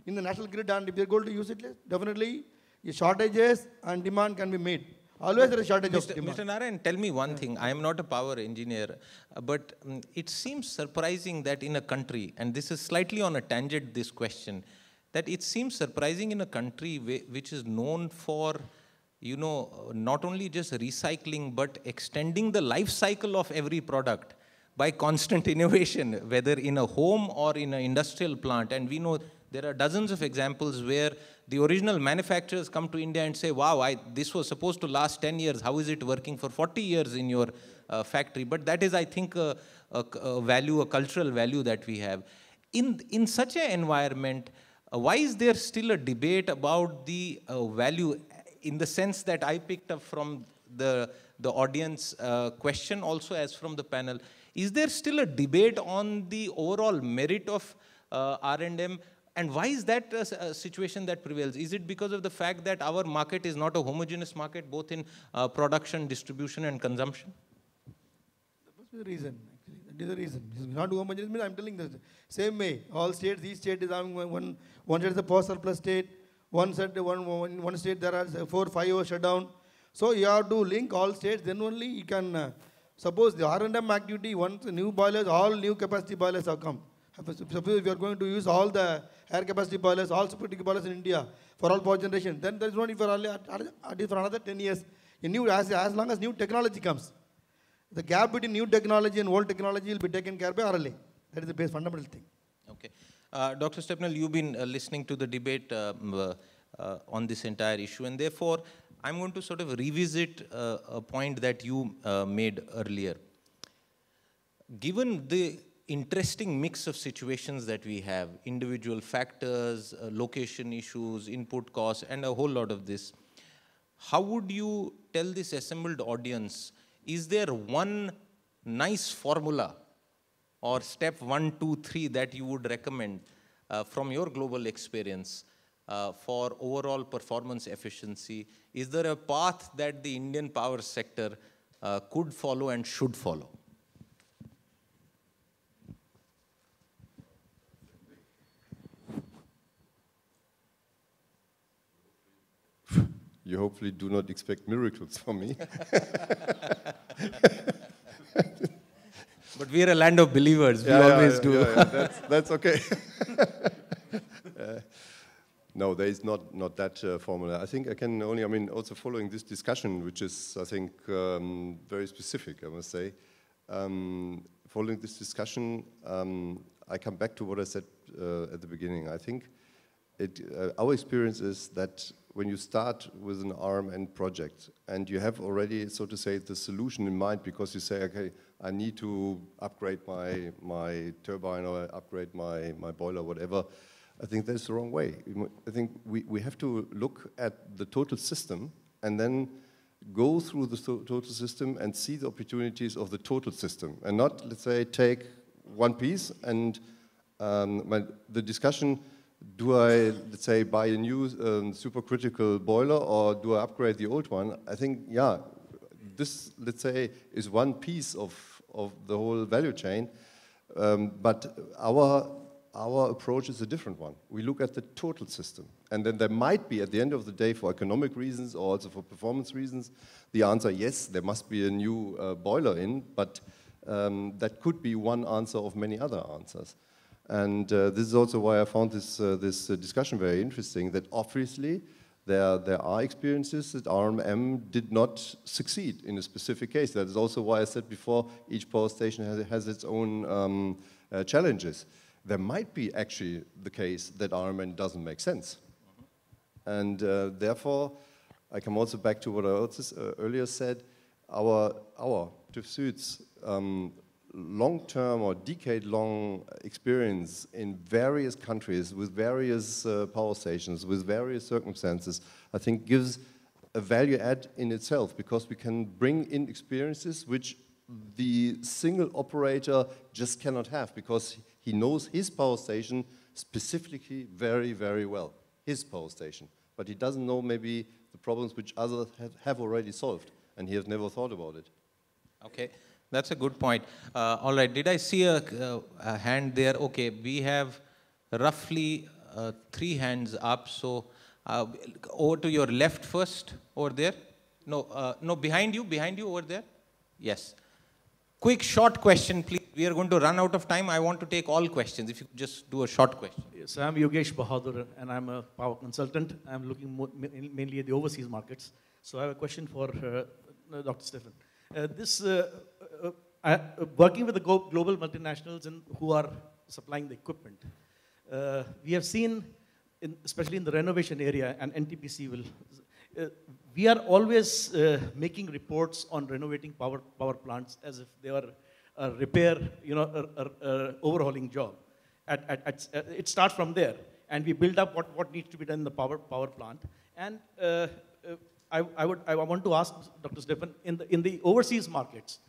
in the national grid, and if they're going to use it, definitely shortages and demand can be made. Always there is shortage of demand. Mr. Narayan, tell me one thing. I am not a power engineer, but it seems surprising that in a country, and this is slightly on a tangent, this question, that it seems surprising in a country which is known for, not only just recycling, but extending the life cycle of every product by constant innovation, whether in a home or in an industrial plant. And we know there are dozens of examples where the original manufacturers come to India and say, wow, this was supposed to last 10 years. How is it working for 40 years in your factory? But that is, I think, a value, a cultural value that we have. In such an environment, why is there still a debate about the value, in the sense that I picked up from the audience question also as from the panel? Is there still a debate on the overall merit of R&M? And why is that a situation that prevails? Is it because of the fact that our market is not a homogeneous market, both in production, distribution, and consumption? That must be the reason, actually. That is the reason. It's not homogeneous. I'm telling the same way. All states, each state is having one state is a power surplus state. One state there are 4-5 hours shutdown. So you have to link all states. Then only you can suppose the R&M activity. Once new boilers, all new capacity boilers have come. Suppose if you are going to use all the air capacity boilers, all supercritical boilers in India for all power generation, then there is no need for another 10 years. As long as new technology comes, the gap between new technology and old technology will be taken care by RLA. That is the base fundamental thing. Okay. Dr. Stepnell, you've been listening to the debate on this entire issue, and therefore I'm going to sort of revisit a point that you made earlier. Given the interesting mix of situations that we have, individual factors, location issues, input costs, and a whole lot of this, how would you tell this assembled audience, is there one nice formula or step 1, 2, 3 that you would recommend from your global experience for overall performance efficiency? Is there a path that the Indian power sector could follow and should follow? You hopefully do not expect miracles from me. But we are a land of believers. We always do. That's okay. No, there is not that formula. I think I can only, also following this discussion, which is, I think, very specific, I must say. Following this discussion, I come back to what I said at the beginning. I think our experience is that when you start with an R&M project and you have already, so to say, the solution in mind, because you say, okay, I need to upgrade my turbine or upgrade my boiler, whatever, I think that's the wrong way. I think we have to look at the total system and then go through the total system and see the opportunities of the total system, and not, let's say, take one piece. And the discussion do I, let's say, buy a new supercritical boiler or do I upgrade the old one? I think, yeah, this, let's say, is one piece of the whole value chain. But our approach is a different one. We look at the total system. And then there might be, at the end of the day, for economic reasons or also for performance reasons, the answer, yes, there must be a new boiler in, but that could be one answer of many other answers. And this is also why I found this discussion very interesting, that obviously there are experiences that RMM did not succeed in a specific case. That is also why I said before, each power station has its own challenges. There might be actually the case that RMN doesn't make sense. And therefore, I come also back to what I also earlier said, our TÜV Süd's long-term or decade-long experience in various countries with various power stations, with various circumstances, I think gives a value add in itself, because we can bring in experiences which the single operator just cannot have, because he knows his power station specifically very, very well, his power station. But he doesn't know maybe the problems which others have already solved, and he has never thought about it. Okay, that's a good point. All right, did I see a hand there? Okay, we have roughly 3 hands up, so over to your left first, over there. No, no, behind you over there. Yes. Quick, short question, please. We are going to run out of time. I want to take all questions. If you could just do a short question. Yes, I'm Yogesh Bahadur, and I'm a power consultant. I'm looking mainly at the overseas markets. So I have a question for Dr. Stefan. Working with the global multinationals who are supplying the equipment, we have seen, especially in the renovation area, and NTPC will, we are always making reports on renovating power plants as if they are a repair, overhauling job. It starts from there, and we build up what needs to be done in the power plant. And I want to ask Dr. Stefan, in the overseas markets,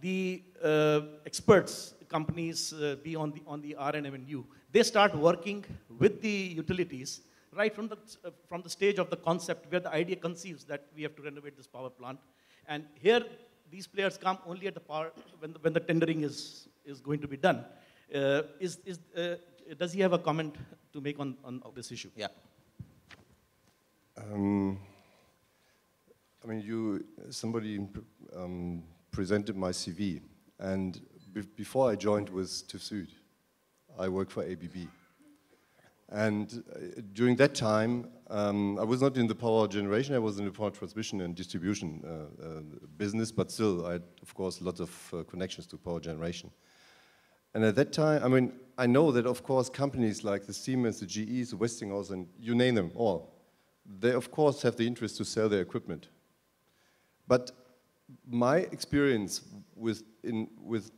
the experts, companies be on the RNMNU, they start working with the utilities right from the stage of the concept where the idea conceives that we have to renovate this power plant. And here, these players come only at the power when the tendering is going to be done. Does he have a comment to make on this issue? Yeah. I mean, somebody presented my CV, and before I joined with TÜV Süd, I worked for ABB. And during that time, I was not in the power generation, I was in the power transmission and distribution business, but still, I had, of course, lots of connections to power generation. And at that time, I mean, I know that, of course, companies like the Siemens, the GEs, the Westinghouse, and you name them all, they, of course, have the interest to sell their equipment. But my experience with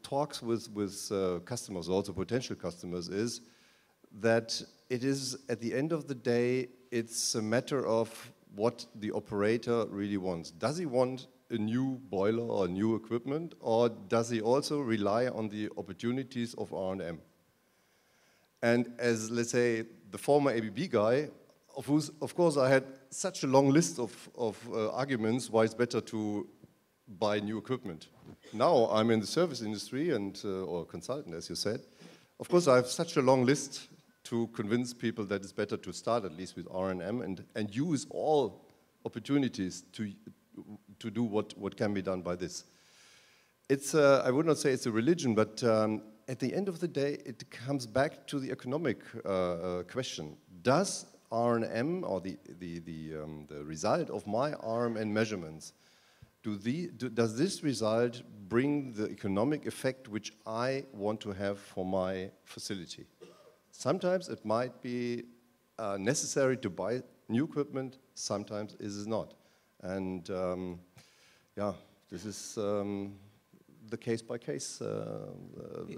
talks with customers, also potential customers, is that it is, at the end of the day, it's a matter of what the operator really wants. Does he want a new boiler or new equipment, or does he also rely on the opportunities of R&M? And as, let's say, the former ABB guy, of course, I had such a long list of arguments why it's better to buy new equipment. Now I'm in the service industry and or consultant, as you said. Of course, I have such a long list to convince people that it's better to start at least with R&M and use all opportunities to do what can be done by this. It's I would not say it's a religion, but at the end of the day, it comes back to the economic question. Does R&M, or the result of my RMN measurements, does this result bring the economic effect which I want to have for my facility? Sometimes it might be necessary to buy new equipment, sometimes it is not. And yeah, this is the case-by-case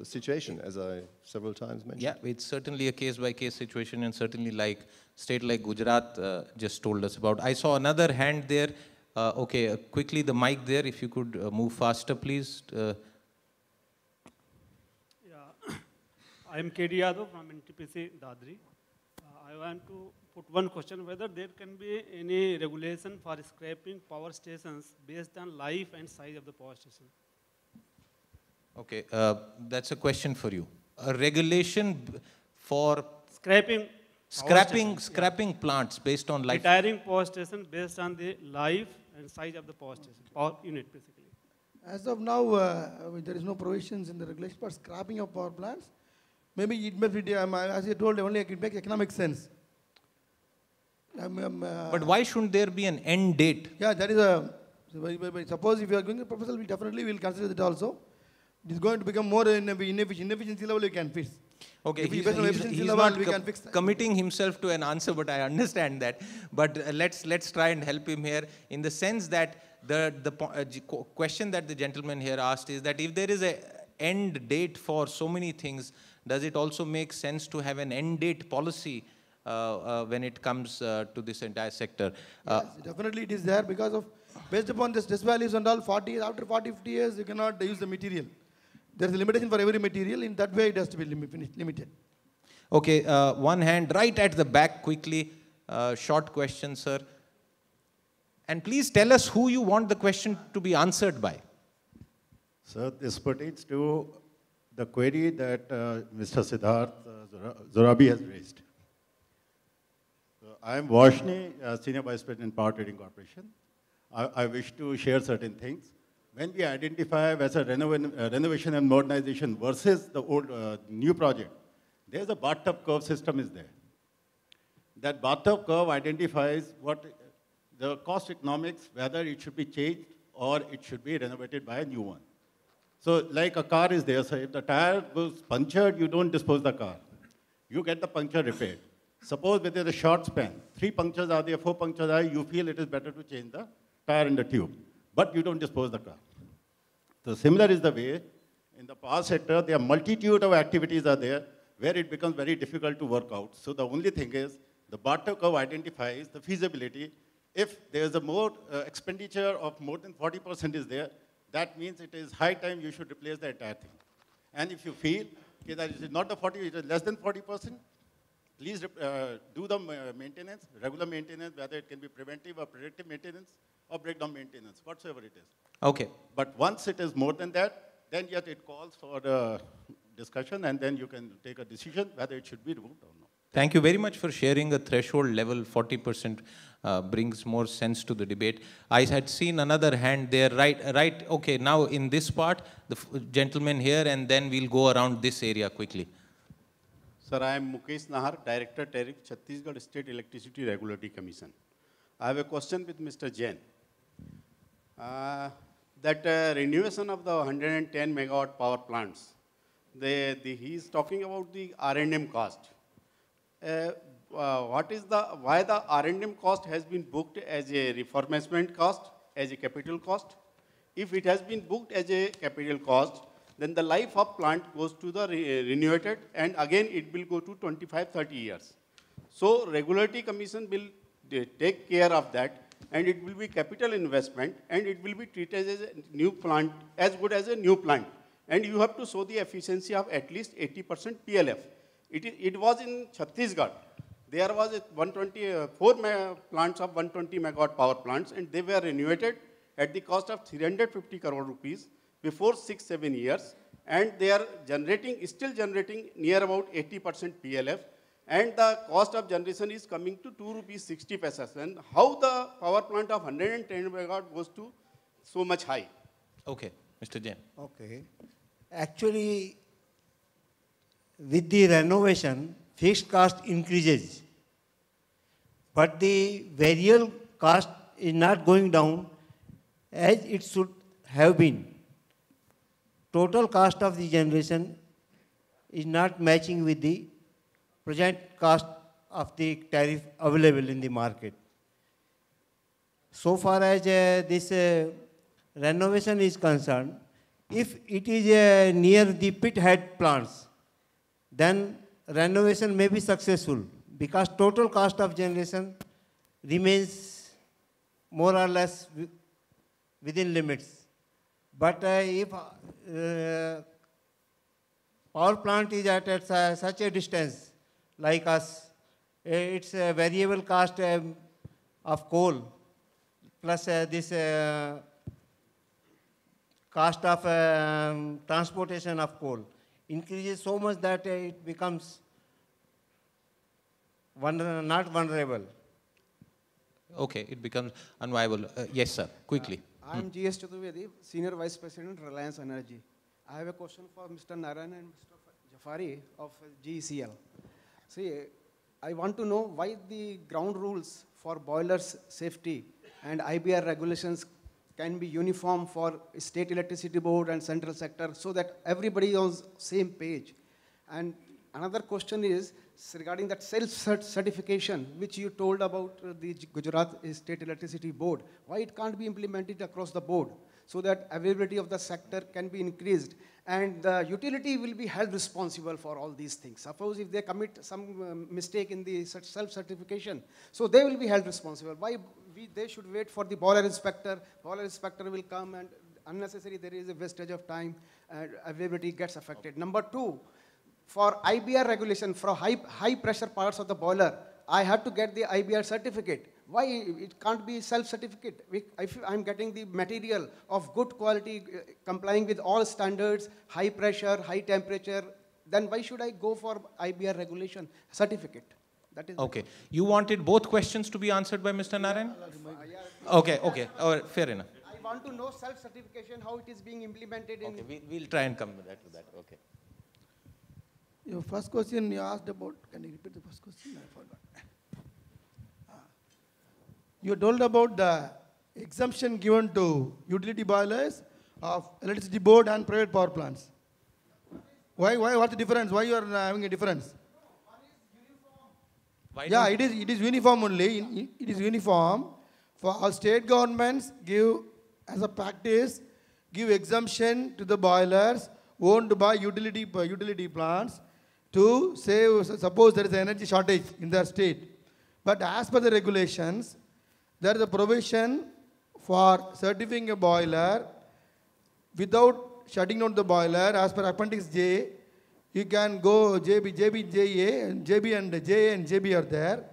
situation, as I several times mentioned. Yeah, it's certainly a case-by-case situation, and certainly like state like Gujarat just told us about. I saw another hand there. Okay, quickly the mic there, if you could move faster, please. I am K.D. Yadav from NTPC Dadri. I want to put one question, whether there can be any regulation for scrapping power stations based on life and size of the power station. Okay, that's a question for you. A regulation for scrapping plants based on life. Retiring power station based on the life and size of the power station, power unit basically. As of now, there is no provisions in the regulation for scrapping of power plants. Maybe it may be, as you told, only it makes economic sense. But why shouldn't there be an end date? Yeah, that is a. Suppose if you are going to proposal, we definitely will consider that also. It is going to become more inefficient. Inefficiency level you can fix. Okay, He's not committing himself to an answer, but I understand that. But let's try and help him here in the sense that the question that the gentleman here asked is that if there is a end date for so many things, does it also make sense to have an end date policy when it comes to this entire sector? Yes, definitely it is there because of based upon this stress values and all. After 40, 50 years, you cannot use the material. There is a limitation for every material. In that way, it has to be limited. Okay, one hand right at the back quickly. Short question, sir. And please tell us who you want the question to be answered by. Sir, this pertains to the query that Mr. Siddharth Zorabi has raised. I am Vashni, Senior Vice President, Power Trading Corporation. I wish to share certain things. When we identify as a renovation and modernization versus the old new project, there's a bathtub curve system is there. That bathtub curve identifies what the cost economics, whether it should be changed or it should be renovated by a new one. So like a car is there, so if the tire was punctured, you don't dispose the car. You get the puncture repaired. Suppose within a short span, 3 punctures are there, 4 punctures are, you feel it is better to change the tire in the tube, but you don't dispose the car. So similar is the way in the power sector, there are multitude of activities are there where it becomes very difficult to work out. So the only thing is the bathtub curve identifies the feasibility. If there is a more expenditure of more than 40% is there, that means it is high time you should replace the entire thing. And if you feel that it is not the 40, it is less than 40%, please do the maintenance, regular maintenance, whether it can be preventive or predictive maintenance or breakdown maintenance, whatsoever it is. Okay. But once it is more than that, then yet it calls for the discussion and then you can take a decision whether it should be removed or not. Thank you very much for sharing a threshold level. 40% brings more sense to the debate. I had seen another hand there, right. Okay, now in this part, the gentleman here, and then we'll go around this area quickly. Sir, I am Mukesh Nahar, Director Tariff, Chhattisgarh State Electricity Regulatory Commission. I have a question with Mr. Jain. That renovation of the 110 megawatt power plants, he is talking about the R&M cost. Why the R&M cost has been booked as a refurbishment cost, as a capital cost? If it has been booked as a capital cost, then the life of plant goes to the renovated, and again it will go to 25-30 years. So Regulatory Commission will take care of that, and it will be capital investment, and it will be treated as a new plant, as good as a new plant. And you have to show the efficiency of at least 80% PLF. It was in Chhattisgarh. There was 4 plants of 120 megawatt power plants, and they were renovated at the cost of 350 crore rupees before 6-7 years, and they are still generating near about 80% PLF, and the cost of generation is coming to 2 rupees 60 paise. And how the power plant of 110 megawatt goes to so much high? Okay, Mr. Jain. Okay. Actually, with the renovation, fixed cost increases, but the variable cost is not going down as it should have been. Total cost of the generation is not matching with the present cost of the tariff available in the market. So far as this renovation is concerned, if it is near the pit head plants, then renovation may be successful because total cost of generation remains more or less within limits. But if power plant is at such a distance like us, It's a variable cost of coal plus this cost of transportation of coal increases so much that it becomes not vulnerable. Okay, it becomes unviable. Yes, sir, quickly. I am G.S. Chaturvedi, Senior Vice President, Reliance Energy. I have a question for Mr. Narayan and Mr. Jafari of GECL. See, I want to know why the ground rules for boilers safety and IBR regulations can be uniform for state electricity board and central sector so that everybody is on the same page. And another question is regarding that self-certification, which you told about the Gujarat State Electricity Board. Why it can't be implemented across the board so that availability of the sector can be increased and the utility will be held responsible for all these things. Suppose if they commit some mistake in the such-self-certification, so they will be held responsible. Why they should wait for the boiler inspector will come and unnecessary there is a wastage of time and availability gets affected. Number two, for IBR regulation, for high pressure parts of the boiler, I have to get the IBR certificate. Why it can't be self-certificate? If I'm getting the material of good quality, complying with all standards, high pressure, high temperature, then why should I go for IBR regulation certificate? That is okay. You wanted both questions to be answered by Mr. Narayan? Okay, okay. Fair enough. I want to know self-certification, how it is being implemented in... Okay, we'll try and come to that. Okay. Your first question you asked about, can you repeat the first question? I forgot. You told about the exemption given to utility boilers of electricity board and private power plants. Why, what's the difference? Why you are having a difference? Yeah, it is uniform only. It is uniform. For all state governments give, as a practice, give exemption to the boilers owned by utility plants to save, suppose there is an energy shortage in their state. But as per the regulations, there is a provision for certifying a boiler without shutting down the boiler. As per Appendix J, you can go JA, and JB and JA and JB are there.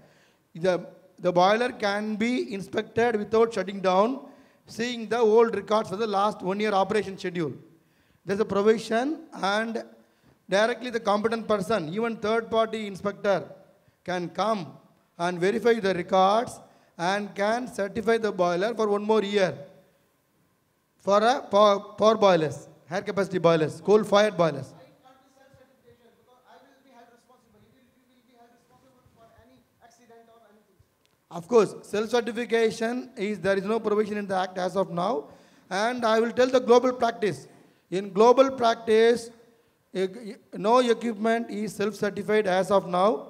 The boiler can be inspected without shutting down, seeing the old records for the last 1 year operation schedule. There's a provision, and directly the competent person, even third-party inspector, can come and verify the records and can certify the boiler for 1 more year for power boilers, higher capacity boilers, coal-fired boilers. Of course, self-certification there is no provision in the Act as of now, and I will tell the global practice. In global practice, no equipment is self-certified as of now.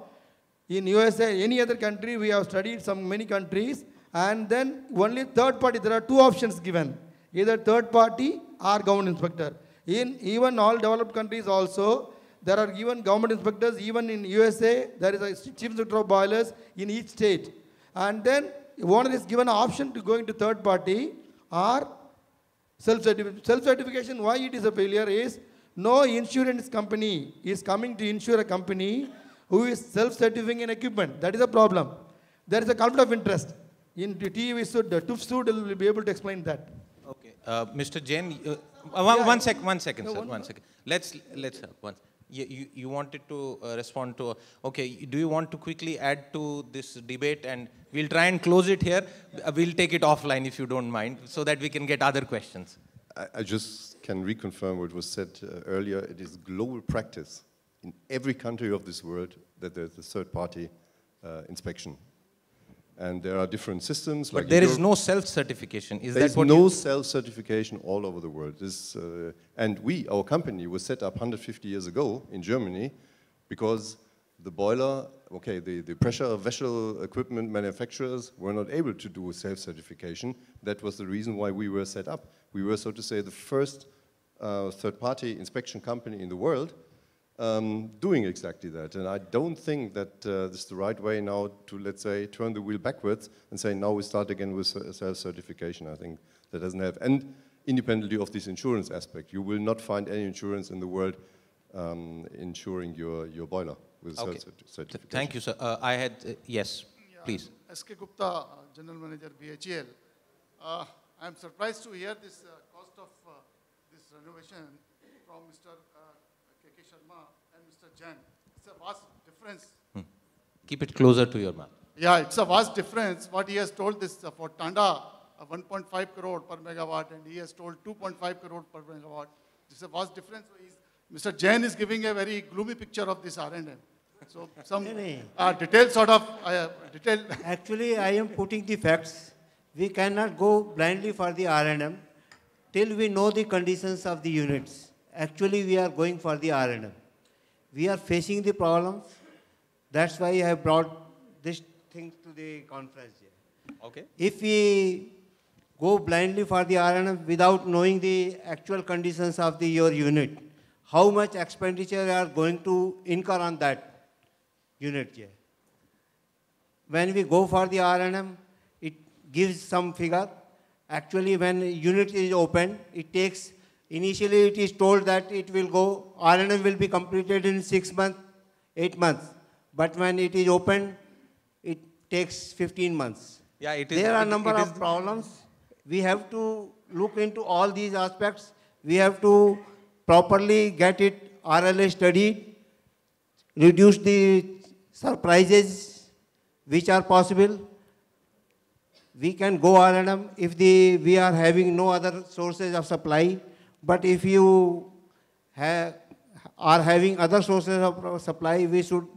In USA, any other country, we have studied many countries, and then only third party, there are two options given, either third party or government inspector. In even all developed countries also, there are given government inspectors. Even in USA, there is a chief inspector of boilers in each state. And then owner is given an option to go into third party or self-certification. Self-certification, why it is a failure is, no insurance company is coming to insure a company who is self-certifying an equipment. That is a problem. There is a conflict of interest. In TUV suit, the TÜV suit will be able to explain that. Okay. Mr. Jain, one second, sir. Let's once. You wanted to respond to, okay, do you want to quickly add to this debate, and we'll try and close it here. We'll take it offline if you don't mind, so that we can get other questions. I just can reconfirm what was said earlier. It is global practice in every country of this world that there's a third-party inspection. And there are different systems. But there is no self-certification. There's no self-certification all over the world. And our company was set up 150 years ago in Germany because the boiler, okay, the pressure vessel equipment manufacturers were not able to do self-certification. That was the reason why we were set up. We were, so to say, the first third-party inspection company in the world doing exactly that. And I don't think that this is the right way now to, let's say, turn the wheel backwards and say, now we start again with self-certification. I think that doesn't have, and independently of this insurance aspect, you will not find any insurance in the world insuring your boiler with Okay. certification. Thank you, sir. I had, yes, please. S.K. Gupta, General Manager, BHEL. I am surprised to hear this cost of this renovation from Mr. K.K. Sharma and Mr. Jain. It's a vast difference. Keep it closer to your mouth. Yeah, it's a vast difference. What he has told this for Tanda, 1.5 crore per megawatt, and he has told 2.5 crore per megawatt. It's a vast difference. So Mr. Jain is giving a very gloomy picture of this R&M. So some detailed sort of detail. Actually, I am putting the facts. We cannot go blindly for the R&M till we know the conditions of the units. Actually, we are going for the R&M. We are facing the problems. That's why I have brought this thing to the conference here. Okay. If we go blindly for the R&M without knowing the actual conditions of your unit, how much expenditure you are going to incur on that unit here? When we go for the R&M, it gives some figure. Actually, when unit is opened, it takes, initially it is told that it will go, R&M will be completed in 6 months, 8 months. But when it is opened, it takes 15 months. Yeah, it is. There are a number of problems. We have to look into all these aspects. We have to properly get it RLA studied, reduce the surprises which are possible. We can go R&M if we are having no other sources of supply. But if you are having other sources of supply, we should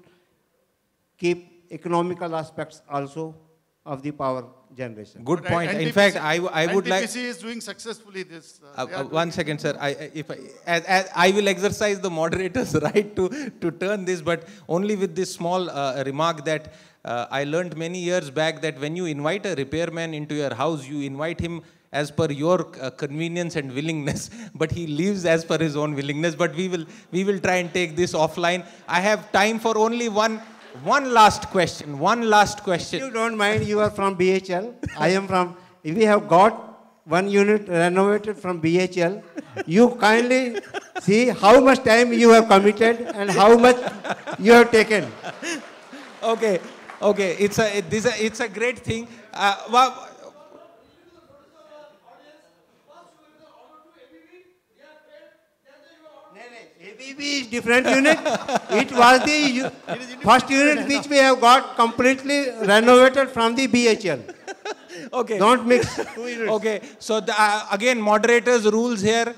keep economical aspects also of the power generation. Good point. In fact, I would like... NTPC is doing successfully this. 1 second, sir. I will exercise the moderator's right to turn this, but only with this small remark that I learned many years back that when you invite a repairman into your house, you invite him as per your convenience and willingness, but he leaves as per his own willingness. But we will try and take this offline. I have time for only one last question. One last question. If you don't mind, you are from BHL. I am from, if we have got one unit renovated from BHL, you kindly see how much time you have committed and how much you have taken. Okay, it's a great thing. ABB is different unit. It was the first unit which we have got completely renovated from the BHL. Okay. Don't mix two units. Okay. So again, moderators' rules here.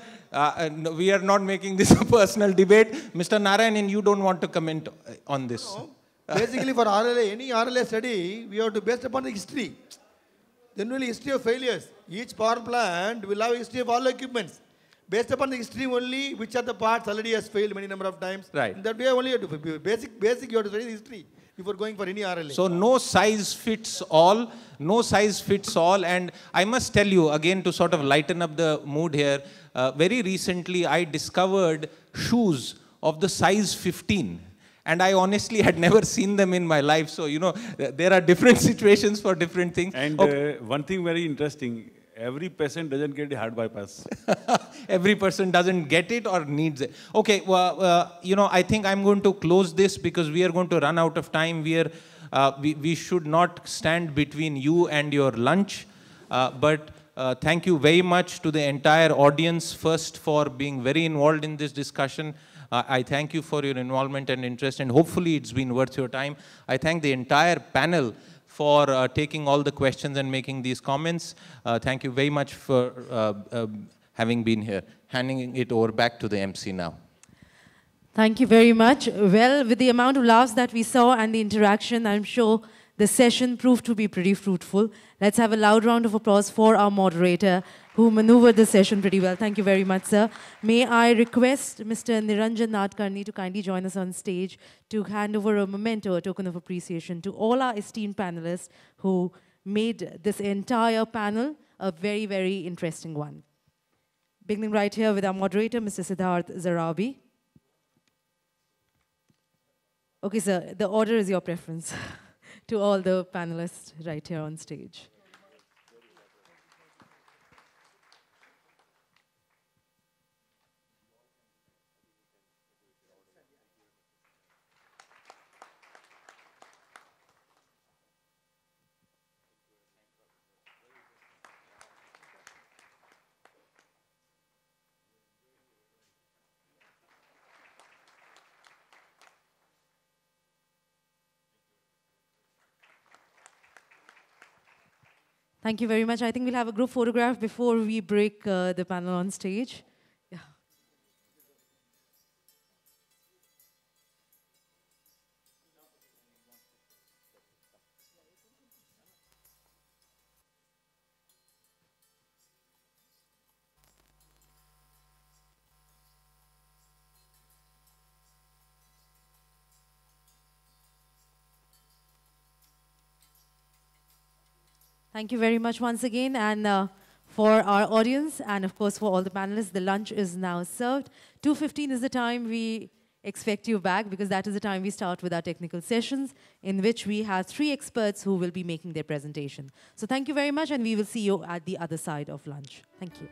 We are not making this a personal debate. Mr. Narayanan, you don't want to comment on this. No. Basically, for RLA, any RLA study, we have to based upon the history. Generally, history of failures. Each power plant will have a history of all equipments. Based upon the history only, which are the parts already has failed many number of times. Right. In that way only you have to, basic you have to study the history before going for any RLA. So no size fits all, no size fits all. And I must tell you, again, to sort of lighten up the mood here, very recently I discovered shoes of the size 15. And I honestly had never seen them in my life. So, you know, there are different situations for different things. And one thing very interesting, every patient doesn't get a heart bypass. Every person doesn't get it or needs it. Okay, well, you know, I think I'm going to close this because we are going to run out of time. We should not stand between you and your lunch. But thank you very much to the entire audience, first for being very involved in this discussion. I thank you for your involvement and interest, and hopefully it's been worth your time. I thank the entire panel for taking all the questions and making these comments. Thank you very much for having been here. Handing it over back to the MC now. Thank you very much. Well, with the amount of laughs that we saw and the interaction, I'm sure the session proved to be pretty fruitful. Let's have a loud round of applause for our moderator who maneuvered the session pretty well. Thank you very much, sir. May I request Mr. Niranjan Nadkarni to kindly join us on stage to hand over a memento, a token of appreciation to all our esteemed panelists who made this entire panel a very, very interesting one. Beginning right here with our moderator, Mr. Siddharth Zarabi. Okay, sir, the order is your preference to all the panelists right here on stage. Thank you very much. I think we'll have a group photograph before we break the panel on stage. Yeah. Thank you very much once again. And for our audience and, of course, for all the panelists, the lunch is now served. 2:15 is the time we expect you back, because that is the time we start with our technical sessions, in which we have 3 experts who will be making their presentation. So thank you very much, and we will see you at the other side of lunch. Thank you.